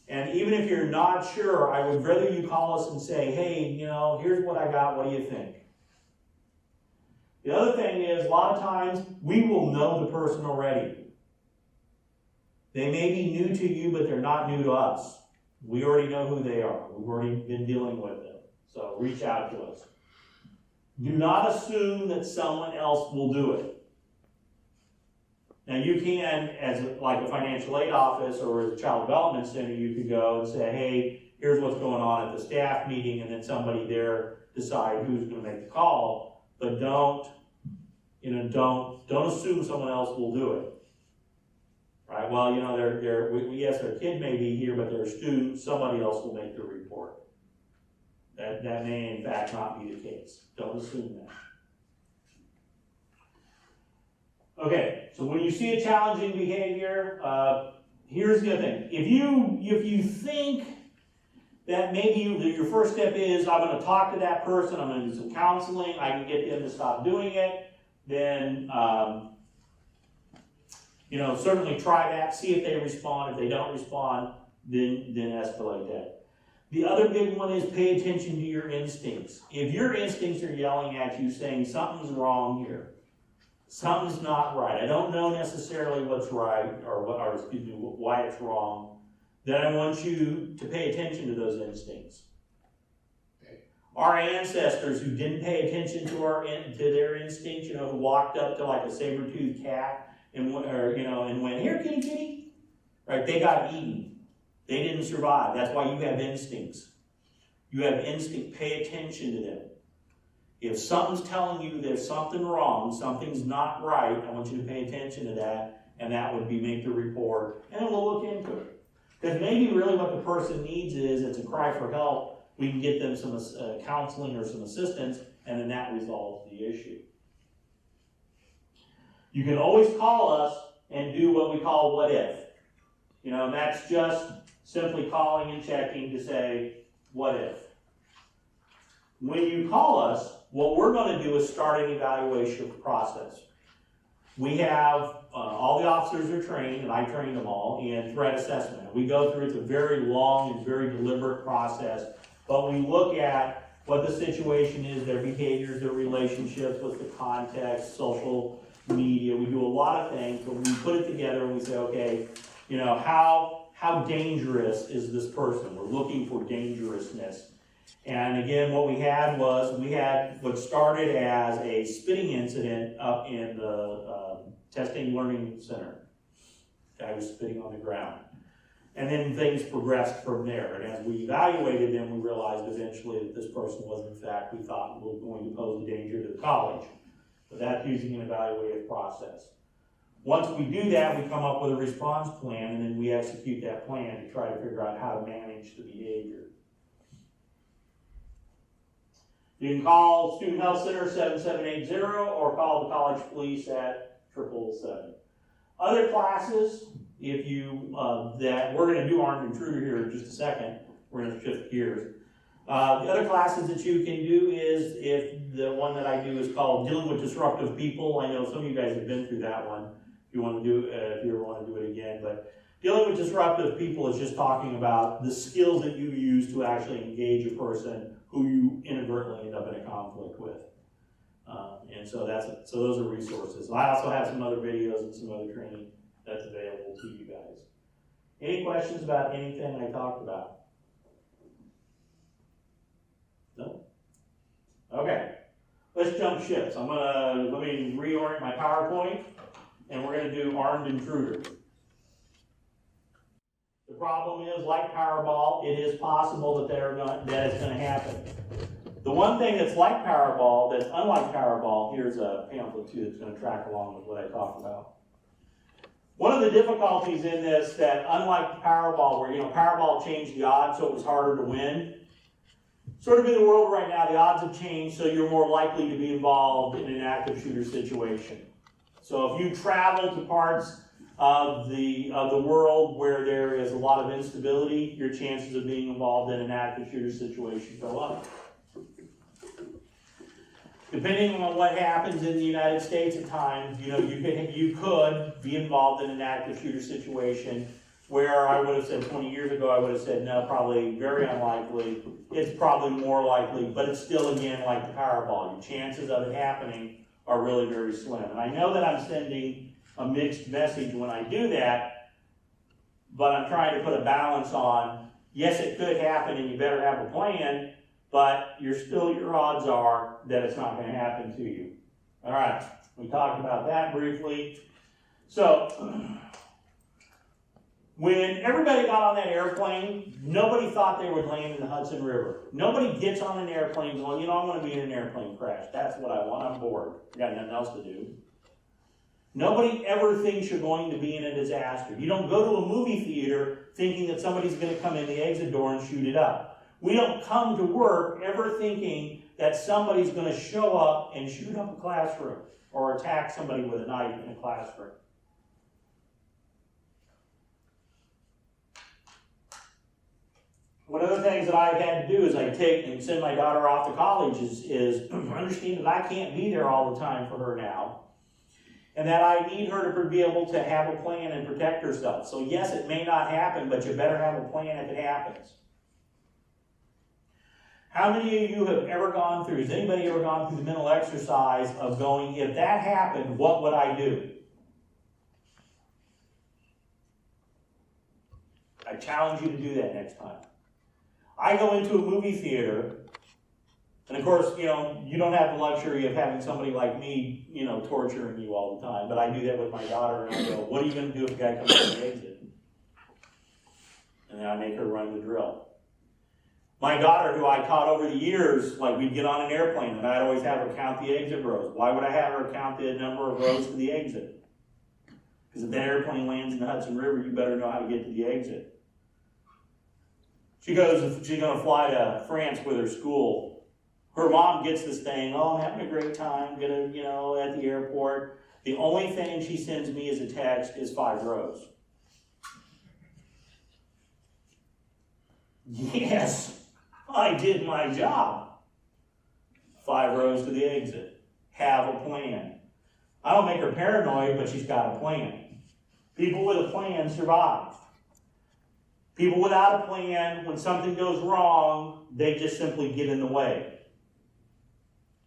[SPEAKER 1] And even if you're not sure, I would rather you call us and say, hey, here's what I got, what do you think? The other thing is, a lot of times, we will know the person already. They may be new to you, but they're not new to us. We already know who they are. We've already been dealing with them. So reach out to us. Do not assume that someone else will do it. Now you can, as like a financial aid office or as a child development center, you could go and say, hey, here's what's going on at the staff meeting, and then somebody there decide who's going to make the call. But don't assume someone else will do it. Right? Well, yes, their kid may be here, but they're a student. Somebody else will make the report. That may, in fact, not be the case. Don't assume that. Okay, so when you see a challenging behavior, here's the other thing. If you think that maybe your first step is, I'm going to talk to that person, I'm going to do some counseling, I can get them to stop doing it, then certainly try that, see if they respond. If they don't respond, then escalate that. The other big one is pay attention to your instincts. If your instincts are yelling at you saying something's wrong here, something's not right, I don't know necessarily what's right or why it's wrong, then I want you to pay attention to those instincts. Our ancestors who didn't pay attention to their instincts, who walked up to like a saber-toothed cat and went, here, kitty, kitty, right? They got eaten. They didn't survive. That's why you have instincts. You have instinct. Pay attention to them. If something's telling you there's something wrong, something's not right, I want you to pay attention to that, and that would be make the report, and then we'll look into it. Because maybe really what the person needs is, it's a cry for help. We can get them some counseling or some assistance, and then that resolves the issue. You can always call us and do what we call what if. And that's just simply calling and checking to say, what if? When you call us, what we're going to do is start an evaluation process. We have, all the officers are trained, and I train them all, in threat assessment. We go through, it's a very long and very deliberate process, but we look at what the situation is, their behaviors, their relationships, what's the context, social media. We do a lot of things, but we put it together and we say, okay, how dangerous is this person? We're looking for dangerousness. And again, what we had what started as a spitting incident up in the testing learning center. Guy was spitting on the ground. And then things progressed from there. And as we evaluated them, we realized eventually that this person was, in fact, we thought was going to pose a danger to the college. But that's using an evaluative process. Once we do that, we come up with a response plan, and then we execute that plan to try to figure out how to manage the behavior. You can call Student Health Center 7780 or call the college police at 777. Other classes, if you, that we're going to do armed intruder here in just a second. We're going to shift gears. The other classes that you can do is, if the one that I do is called Dealing with Disruptive People. I know some of you guys have been through that one. If you ever want to do it again, but dealing with disruptive people is just talking about the skills that you use to actually engage a person who you inadvertently end up in a conflict with. And so those are resources. I also have some other videos and some other training that's available to you guys. Any questions about anything I talked about? No? Okay. Let's jump ships. Let me reorient my PowerPoint, and we're going to do armed intruder. The problem is, like Powerball, it is possible that it's going to happen. The one thing that's like Powerball, that's unlike Powerball, here's a pamphlet too that's going to track along with what I talked about. One of the difficulties in this, that unlike Powerball, where Powerball changed the odds so it was harder to win, sort of in the world right now, the odds have changed so you're more likely to be involved in an active shooter situation. So if you travel to parts of the world where there is a lot of instability, your chances of being involved in an active shooter situation go up. Depending on what happens in the United States at times, you could be involved in an active shooter situation where I would have said 20 years ago, I would have said no, probably very unlikely. It's probably more likely, but it's still, again, like the Powerball. Your chances of it happening are really very slim. And I know that I'm sending a mixed message when I do that, but I'm trying to put a balance on, yes, it could happen and you better have a plan, but your odds are that it's not going to happen to you. All right, we talked about that briefly. So, when everybody got on that airplane, nobody thought they would land in the Hudson River. Nobody gets on an airplane going, I want to be in an airplane crash. That's what I want. I'm bored. I got nothing else to do. Nobody ever thinks you're going to be in a disaster. You don't go to a movie theater thinking that somebody's going to come in the exit door and shoot it up. We don't come to work ever thinking that somebody's going to show up and shoot up a classroom or attack somebody with a knife in a classroom. One of the things that I've had to do is I take and send my daughter off to college is understand that I can't be there all the time for her now. And that I need her to be able to have a plan and protect herself. So yes, it may not happen, but you better have a plan if it happens. How many of you have ever gone through, has anybody ever gone through the mental exercise of going, if that happened, what would I do? I challenge you to do that next time. I go into a movie theater, and of course, you don't have the luxury of having somebody like me, torturing you all the time, but I do that with my daughter, and I go, what are you going to do if the guy comes in the exit? And then I make her run the drill. My daughter, who I taught over the years, we'd get on an airplane, and I'd always have her count the exit rows. Why would I have her count the number of rows to the exit? Because if that airplane lands in the Hudson River, you better know how to get to the exit. She goes, she's going to fly to France with her school. Her mom gets this thing, I'm having a great time, at the airport. The only thing she sends me as a text is 5 rows. Yes, I did my job. 5 rows to the exit. Have a plan. I don't make her paranoid, but she's got a plan. People with a plan survive. People without a plan, when something goes wrong, they just simply get in the way.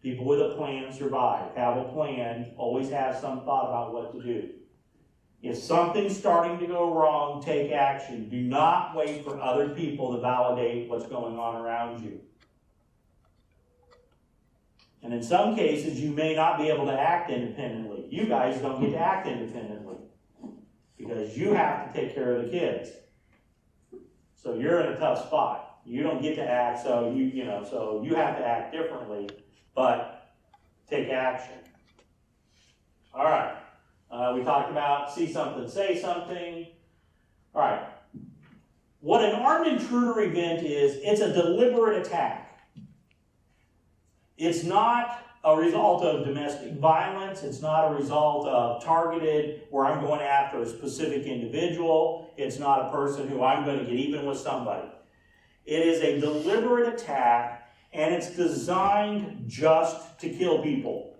[SPEAKER 1] People with a plan survive. Have a plan. Always have some thought about what to do. If something's starting to go wrong, take action. Do not wait for other people to validate what's going on around you. And in some cases, you may not be able to act independently. You guys don't get to act independently because you have to take care of the kids. So you're in a tough spot. You don't get to act, so you have to act differently, but take action. All right. We talked about see something, say something. All right. What an armed intruder event is, it's a deliberate attack. It's not a result of domestic violence. It's not a result of targeted, where I'm going after a specific individual. It's not a person who I'm going to get even with somebody. It is a deliberate attack, and it's designed just to kill people.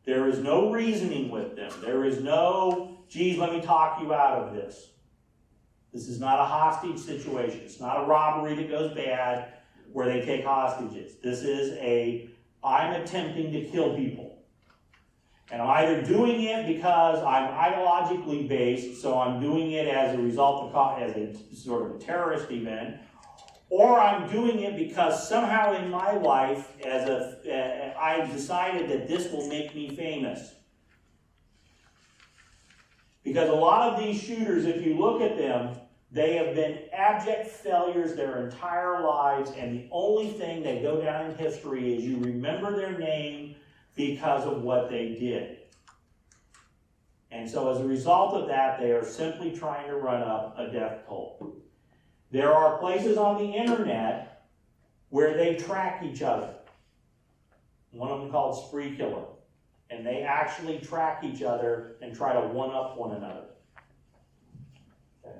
[SPEAKER 1] There is no reasoning with them. There is no, geez, let me talk you out of this. This is not a hostage situation. It's not a robbery that goes bad where they take hostages. This is I'm attempting to kill people. And I'm either doing it because I'm ideologically based, so I'm doing it as a result of, as a sort of a terrorist event, or I'm doing it because somehow in my life, I've decided that this will make me famous. Because a lot of these shooters, if you look at them, They have been abject failures their entire lives, and the only thing they go down in history is you remember their name because of what they did. And so as a result of that, they are simply trying to run up a death toll. There are places on the internet where they track each other. One of them called Spree Killer. And they actually track each other and try to one-up one another. Okay.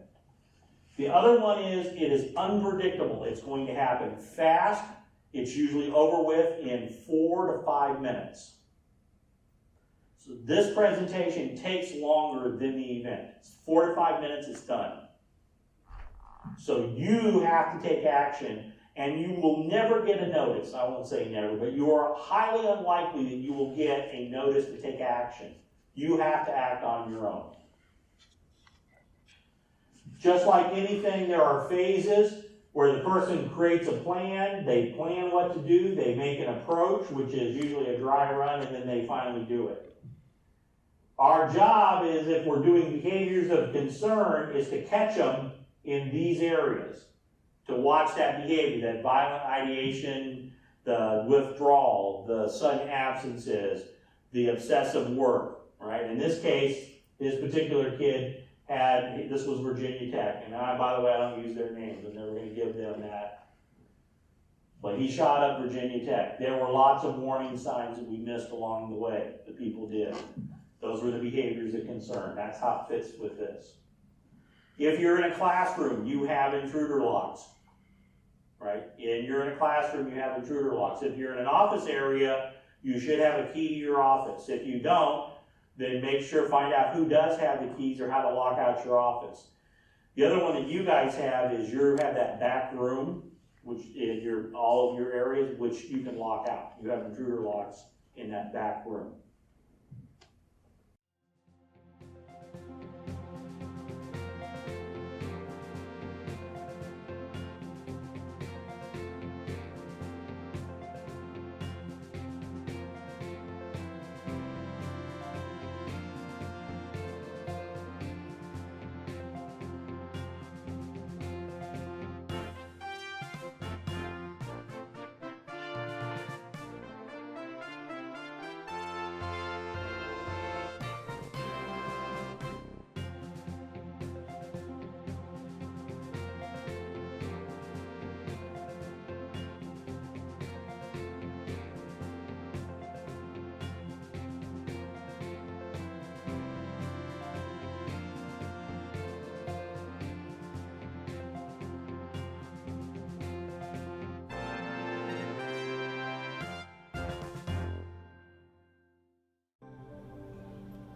[SPEAKER 1] The other one is, it is unpredictable. It's going to happen fast. It's usually over with in 4 to 5 minutes. So this presentation takes longer than the event. It's 4 to 5 minutes, it's done. So you have to take action, and you will never get a notice. I won't say never, but you are highly unlikely that you will get a notice to take action. You have to act on your own. Just like anything, there are phases where the person creates a plan, they plan what to do, they make an approach, which is usually a dry run, and then they finally do it. Our job is, if we're doing behaviors of concern, is to catch them in these areas. To watch that behavior, that violent ideation, the withdrawal, the sudden absences, the obsessive work, right? In this case, this particular kid this was Virginia Tech, and by the way, I don't use their names, I'm never going to give them that. But he shot up Virginia Tech. There were lots of warning signs that we missed along the way, that people did. Those were the behaviors of concern. That's how it fits with this. If you're in a classroom, you have intruder locks, right? And you're in a classroom, you have intruder locks. If you're in an office area, you should have a key to your office. If you don't, then make sure, find out who does have the keys or how to lock out your office. The other one that you guys have is you have that back room, which is all of your areas, which you can lock out. You have intruder locks in that back room.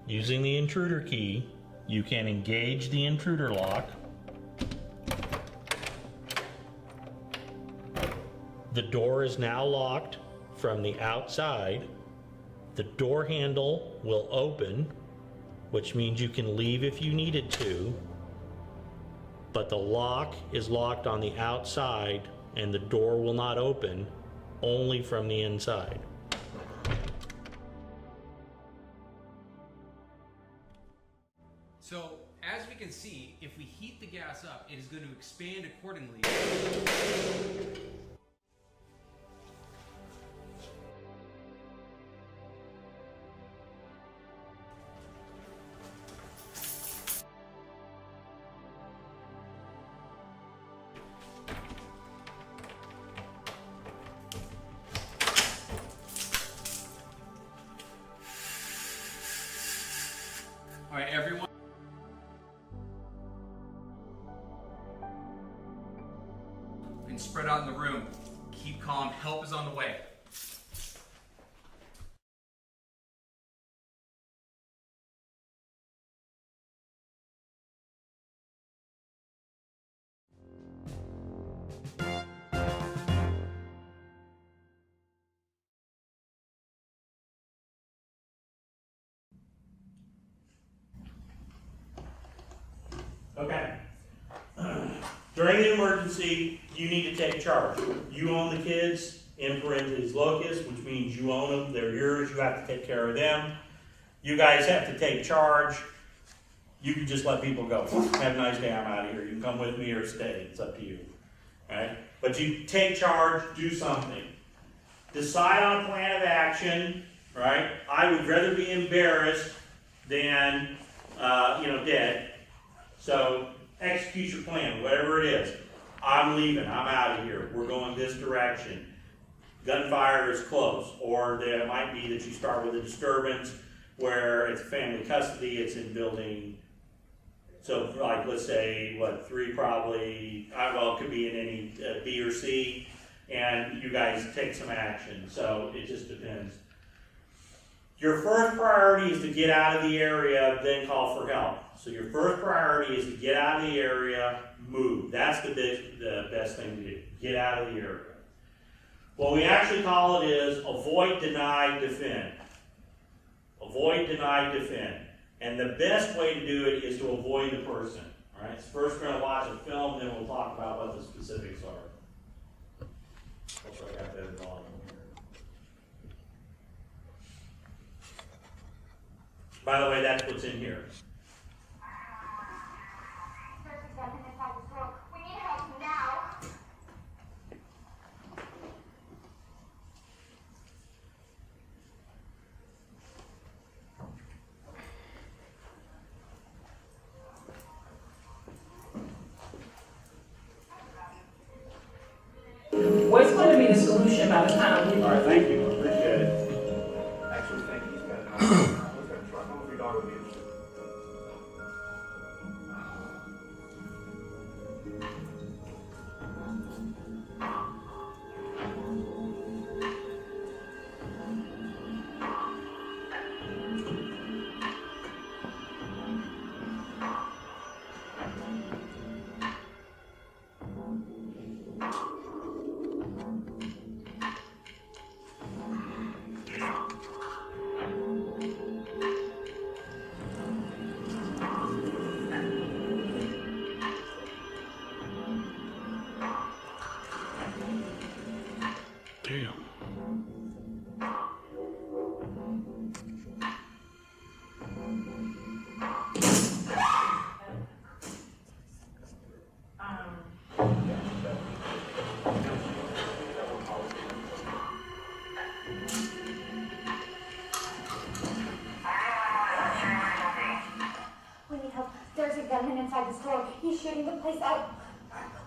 [SPEAKER 1] Using the intruder key, you can engage the intruder lock. The door is now locked from the outside. The door handle will open, which means you can leave if you needed to, but the lock is locked on the outside and the door will not open, only from the inside.
[SPEAKER 3] So, as we can see, if we heat the gas up, it is going to expand accordingly. All right, everyone. And spread out in the room. Keep calm. Help is on the way.
[SPEAKER 1] Okay. During the emergency, you need to take charge. You own the kids in parentis locus, which means you own them. They're yours. You have to take care of them. You guys have to take charge. you can just let people go. Have a nice day, I'm out of here. You can come with me or stay, it's up to you. Right? But you take charge, do something. Decide on a plan of action, right? I would rather be embarrassed than, dead. So execute your plan, whatever it is. I'm leaving, I'm out of here. We're going this direction. Gunfire is close, or there might be that you start with a disturbance where it's family custody, it's in building. So like, let's say, 3 probably, it could be in any B or C, and you guys take some action. So it just depends. Your first priority is to get out of the area, then call for help. So your first priority is to get out of the area, move. That's the best thing to do. Get out of the area. What we actually call it is avoid, deny, defend. Avoid, deny, defend. And the best way to do it is to avoid the person. All right. So first we're going to watch a film, then we'll talk about what the specifics are. Hopefully I got that volume here. By the way, that's what's in here.
[SPEAKER 4] We need help now.
[SPEAKER 5] What's going to be the solution by the time we...
[SPEAKER 1] All right, thank you. Appreciate it.
[SPEAKER 6] Actually, thank you. He's got an idea. Let's go try. I don't know if your dog would be interested.
[SPEAKER 4] Inside the store. He's shooting the place up.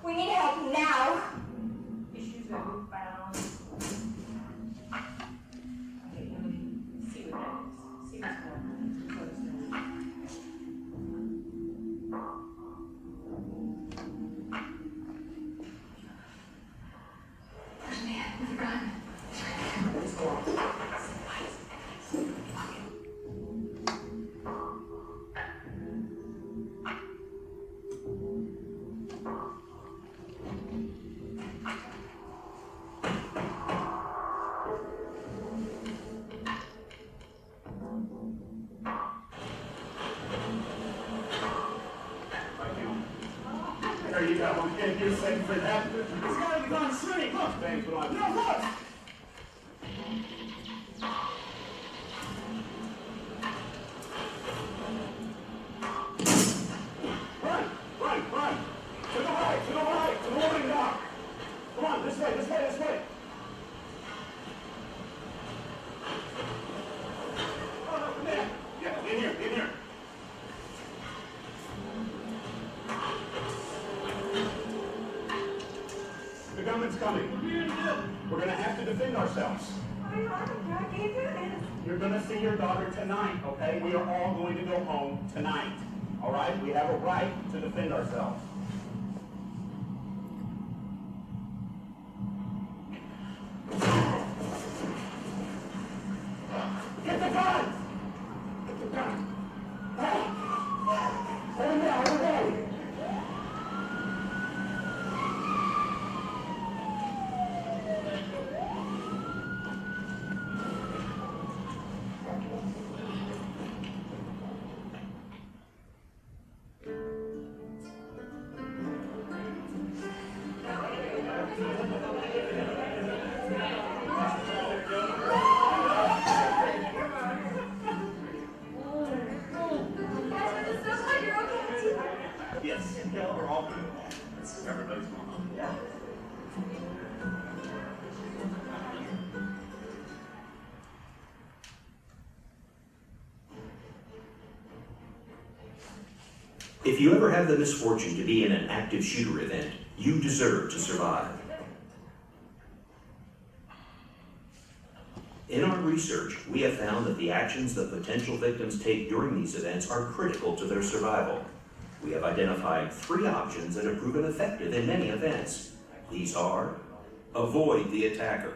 [SPEAKER 4] We need help now.
[SPEAKER 5] Issues that we found. Okay, let me see what that is. See what's going on. Man, with a gun. Let's go.
[SPEAKER 6] There you go. Okay, you're safe for that. It's gotta be gone straight. Look, thanks, but I'm... No, look! Run! To the right, to the loading dock. Come on, this way. Oh, no, there. Yeah, in here. The gunman's coming. We're gonna have to defend ourselves.
[SPEAKER 2] I can't do this.
[SPEAKER 6] You're gonna see your daughter tonight, okay? We are all going to go home tonight. All right? We have a right to defend ourselves. Get the gun! Hey! Hold on. Yeah, we're all good. Everybody's going home. Yeah.
[SPEAKER 7] If you ever have the misfortune to be in an active shooter event, you deserve to survive. In our research, we have found that the actions that potential victims take during these events are critical to their survival. We have identified 3 options that have proven effective in many events. These are: avoid the attacker,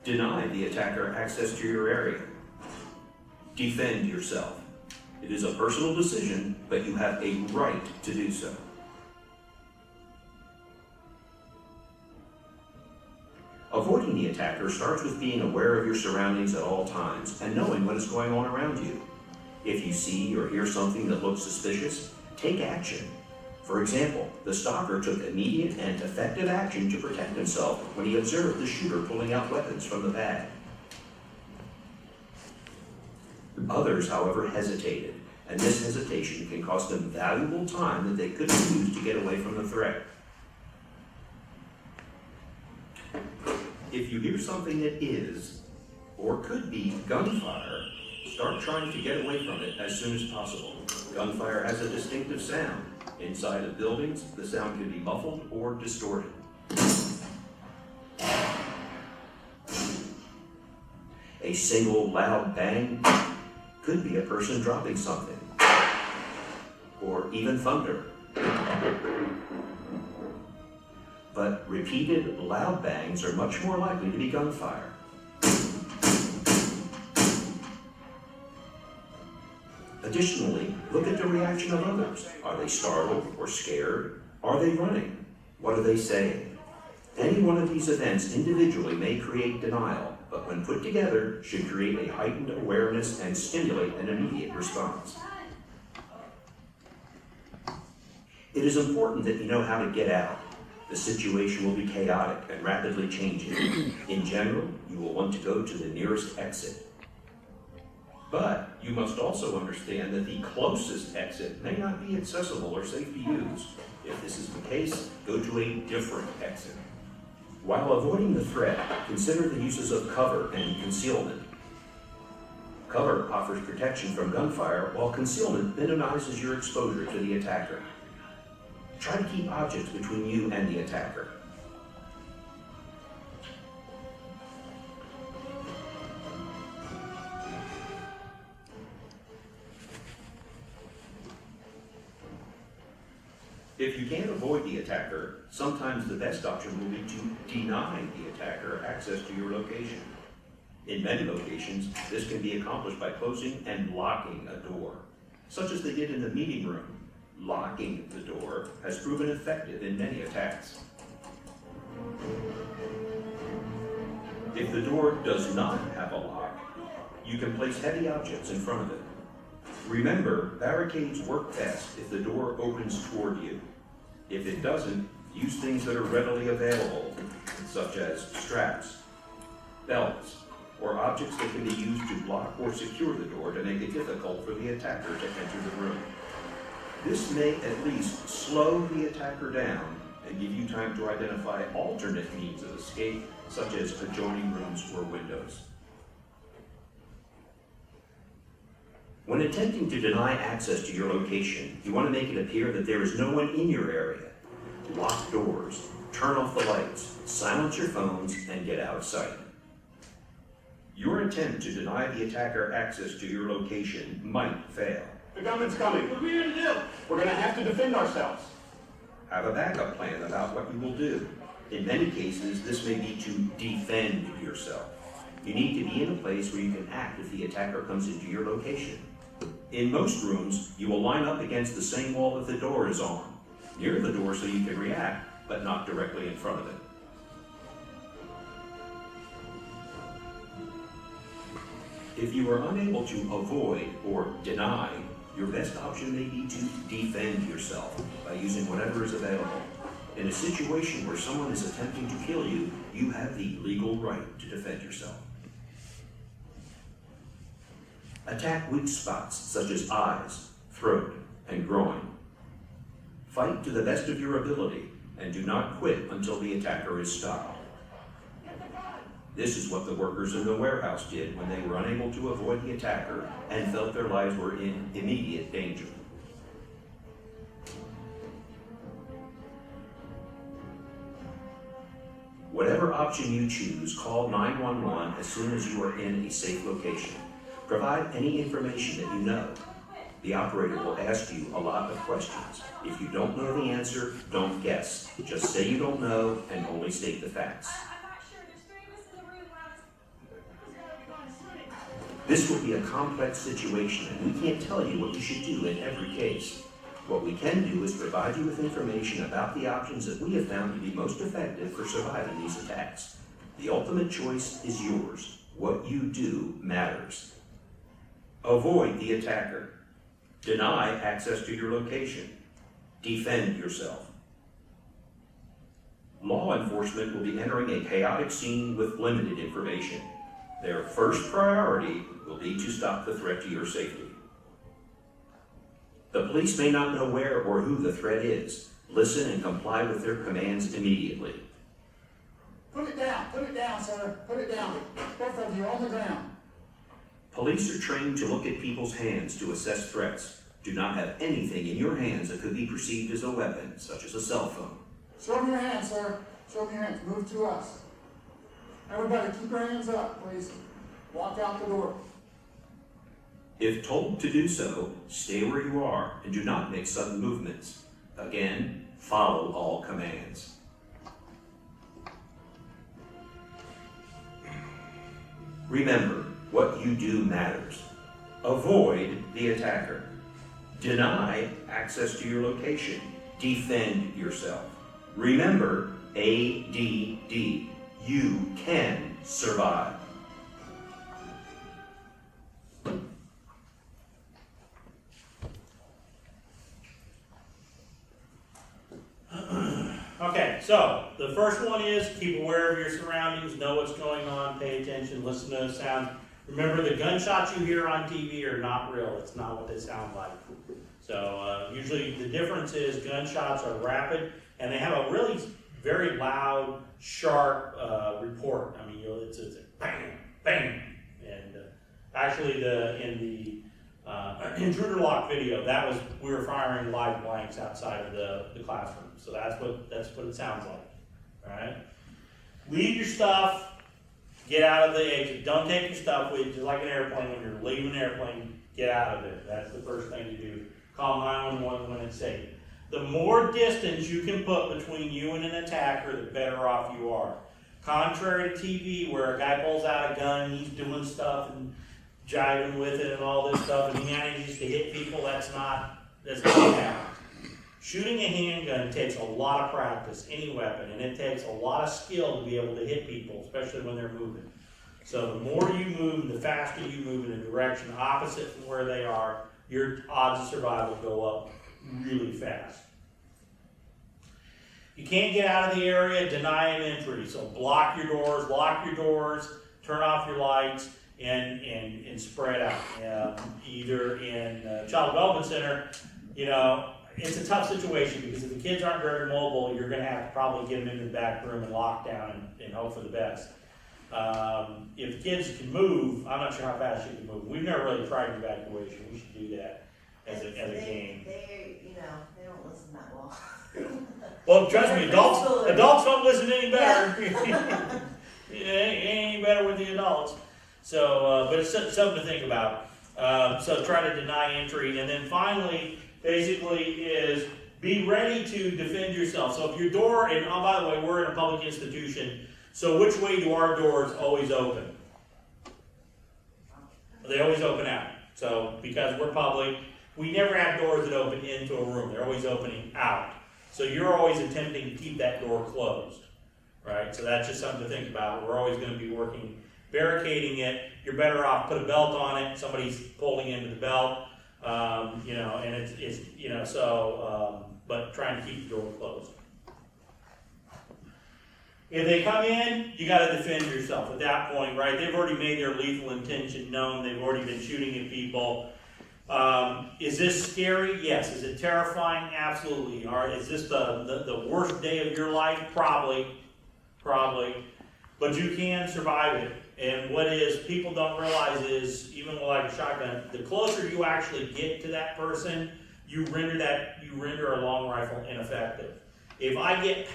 [SPEAKER 7] deny the attacker access to your area, defend yourself. It is a personal decision, but you have a right to do so. Avoiding the attacker starts with being aware of your surroundings at all times and knowing what is going on around you. If you see or hear something that looks suspicious, take action. For example, the stalker took immediate and effective action to protect himself when he observed the shooter pulling out weapons from the bag. Others, however, hesitated, and this hesitation can cost them valuable time that they could have used to get away from the threat. If you hear something that is, or could be, gunfire, start trying to get away from it as soon as possible. Gunfire has a distinctive sound. Inside of buildings, the sound can be muffled or distorted. A single loud bang could be a person dropping something, or even thunder. But repeated loud bangs are much more likely to be gunfire. Additionally, look at the reaction of others. Are they startled or scared? Are they running? What are they saying? Any one of these events individually may create denial, but when put together, should create a heightened awareness and stimulate an immediate response. It is important that you know how to get out. The situation will be chaotic and rapidly changing. In general, you will want to go to the nearest exit. But you must also understand that the closest exit may not be accessible or safe to use. If this is the case, go to a different exit. While avoiding the threat, consider the uses of cover and concealment. Cover offers protection from gunfire, while concealment minimizes your exposure to the attacker. Try to keep objects between you and the attacker. If you can't avoid the attacker, sometimes the best option will be to deny the attacker access to your location. In many locations, this can be accomplished by closing and locking a door, such as they did in the meeting room. Locking the door has proven effective in many attacks. If the door does not have a lock, you can place heavy objects in front of it. Remember, barricades work best if the door opens toward you. If it doesn't, use things that are readily available, such as straps, belts, or objects that can be used to block or secure the door to make it difficult for the attacker to enter the room. This may at least slow the attacker down and give you time to identify alternate means of escape, such as adjoining rooms or windows. When attempting to deny access to your location, you want to make it appear that there is no one in your area. Lock doors, turn off the lights, silence your phones, and get out of sight. Your attempt to deny the attacker access to your location might fail.
[SPEAKER 6] The gunman's coming. What are we going to do? We're going to have to defend ourselves.
[SPEAKER 7] Have a backup plan about what you will do. In many cases, this may be to defend yourself. You need to be in a place where you can act if the attacker comes into your location. In most rooms, you will line up against the same wall that the door is on, near the door so you can react, but not directly in front of it. If you are unable to avoid or deny, your best option may be to defend yourself by using whatever is available. In a situation where someone is attempting to kill you, you have the legal right to defend yourself. Attack weak spots such as eyes, throat, and groin. Fight to the best of your ability and do not quit until the attacker is stopped. This is what the workers in the warehouse did when they were unable to avoid the attacker and felt their lives were in immediate danger. Whatever option you choose, call 911 as soon as you are in a safe location. Provide any information that you know. The operator will ask you a lot of questions. If you don't know the answer, don't guess. Just say you don't know and only state the facts.
[SPEAKER 2] I'm not sure. There's three of us in the room when I was going swimming.
[SPEAKER 7] This will be a complex situation, and we can't tell you what you should do in every case. What we can do is provide you with information about the options that we have found to be most effective for surviving these attacks. The ultimate choice is yours. What you do matters. Avoid the attacker. Deny access to your location. Defend yourself. Law enforcement will be entering a chaotic scene with limited information. Their first priority will be to stop the threat to your safety. The police may not know where or who the threat is. Listen and comply with their commands immediately.
[SPEAKER 8] Put it down, sir. Put it down. Both of you on the ground.
[SPEAKER 7] Police are trained to look at people's hands to assess threats. Do not have anything in your hands that could be perceived as a weapon, such as a cell phone.
[SPEAKER 8] Show me your hands, sir. Show me your hands. Move to us. Everybody, keep your hands up, please. Walk out the door.
[SPEAKER 7] If told to do so, stay where you are and do not make sudden movements. Again, follow all commands. Remember, what you do matters. Avoid the attacker. Deny access to your location. Defend yourself. Remember, ADD. You can survive.
[SPEAKER 1] Okay, so the first one is keep aware of your surroundings, know what's going on, pay attention, listen to those sounds. Remember, the gunshots you hear on TV are not real. It's not what they sound like. So usually the difference is gunshots are rapid and they have a really very loud, sharp report. I mean, it's a bang, bang. And actually, in the Intruder lock video, we were firing live blanks outside of the classroom. So that's what it sounds like. All right. Leave your stuff. Get out of the exit. Don't take your stuff with you. Just like an airplane, when you're leaving an airplane, get out of there. That's the first thing to do. Call 911 when it's safe. The more distance you can put between you and an attacker, the better off you are. Contrary to TV, where a guy pulls out a gun, he's doing stuff and jiving with it and all this stuff, and he manages to hit people, that's not happening. Shooting a handgun takes a lot of practice, any weapon, and it takes a lot of skill to be able to hit people, especially when they're moving. So the more you move, the faster you move in a direction opposite from where they are, your odds of survival go up really fast. You can't get out of the area, deny an entry. So block your doors, lock your doors, turn off your lights, and spread out. Either in Child Development Center, it's a tough situation because if the kids aren't very mobile, you're going to have to probably get them into the back room and lock down and hope for the best. If the kids can move, I'm not sure how fast you can move. We've never really tried an evacuation. We should do that as a game.
[SPEAKER 9] They don't listen that well.
[SPEAKER 1] Well, trust me, adults don't listen any better. It ain't any better with the adults. So, but it's something to think about. So try to deny entry, and then finally, basically, is be ready to defend yourself. So if your door, and oh, by the way, we're in a public institution, so which way do our doors always open? They always open out. So because we're public, we never have doors that open into a room. They're always opening out. So you're always attempting to keep that door closed, right? So that's just something to think about. We're always going to be working, barricading it. You're better off put a belt on it. Somebody's pulling into the belt. And it's but trying to keep the door closed. If they come in, you got to defend yourself at that point, right? They've already made their lethal intention known. They've already been shooting at people. Is this scary? Yes. Is it terrifying? Absolutely. Or is this the worst day of your life? Probably. But you can survive it. And what people don't realize is, even with like a shotgun, the closer you actually get to that person, you render a long rifle ineffective. If I get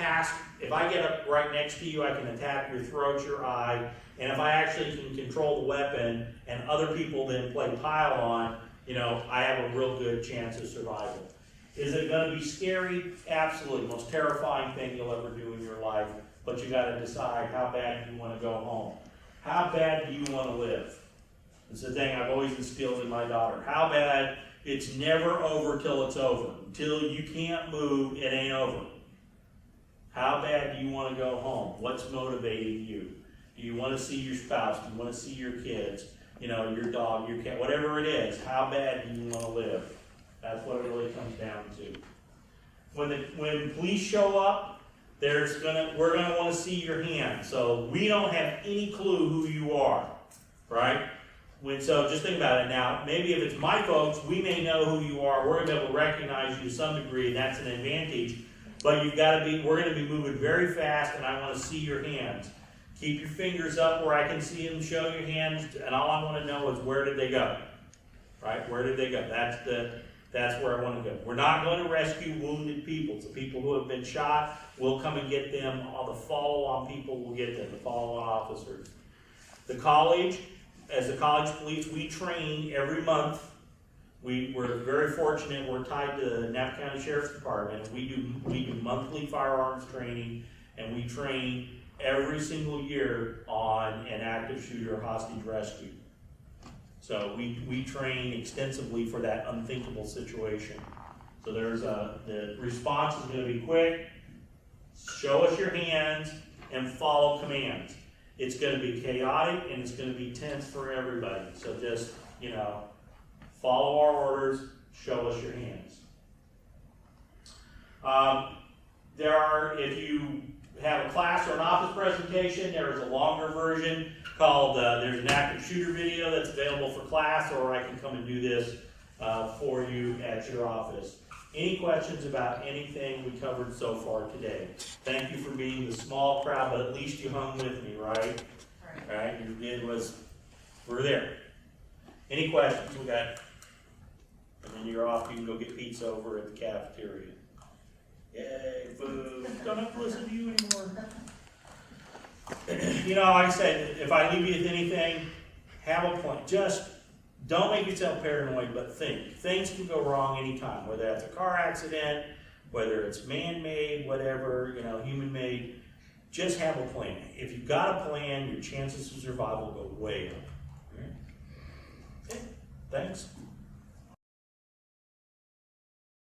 [SPEAKER 1] up right next to you, I can attack your throat, your eye, and if I actually can control the weapon and other people then play pile on, I have a real good chance of survival. Is it going to be scary? Absolutely. Most terrifying thing you'll ever do in your life, but you got to decide how bad you want to go home. How bad do you want to live? It's the thing I've always instilled in my daughter. How bad? It's never over till it's over. Until you can't move, it ain't over. How bad do you want to go home? What's motivating you? Do you want to see your spouse? Do you want to see your kids? Your dog, your cat, whatever it is. How bad do you want to live? That's what it really comes down to. When police show up, we're gonna want to see your hand. So we don't have any clue who you are, right? So just think about it now. Maybe if it's my folks, we may know who you are. We're gonna be able to recognize you to some degree, and that's an advantage. But we're gonna be moving very fast, and I want to see your hands. Keep your fingers up where I can see them. Show your hands, and all I want to know is where did they go, right? Where did they go? That's where I want to go. We're not going to rescue wounded people. The people who have been shot, we'll come and get them. All the follow-on people will get them, the follow-on officers. The college, as the college police, we train every month. We're very fortunate. We're tied to the Napa County Sheriff's Department. We do monthly firearms training, and we train every single year on an active shooter hostage rescue. So we train extensively for that unthinkable situation. So the response is going to be quick. Show us your hands and follow commands. It's going to be chaotic and it's going to be tense for everybody. So just, follow our orders, show us your hands. If you have a class or an office presentation, there is a longer version called, there's an active shooter video that's available for class, or I can come and do this for you at your office. Any questions about anything we covered so far today? Thank you for being the small crowd, but at least you hung with me, right? Right? We're there. Any questions? And then you're off, you can go get pizza over at the cafeteria. Yay, food. Don't have to listen to you anymore. Like I said, if I leave you with anything, have a plan. Just don't make yourself paranoid, but think. Things can go wrong anytime, whether that's a car accident, whether it's man-made, whatever, human-made. Just have a plan. If you've got a plan, your chances of survival go way up. Okay? Thanks.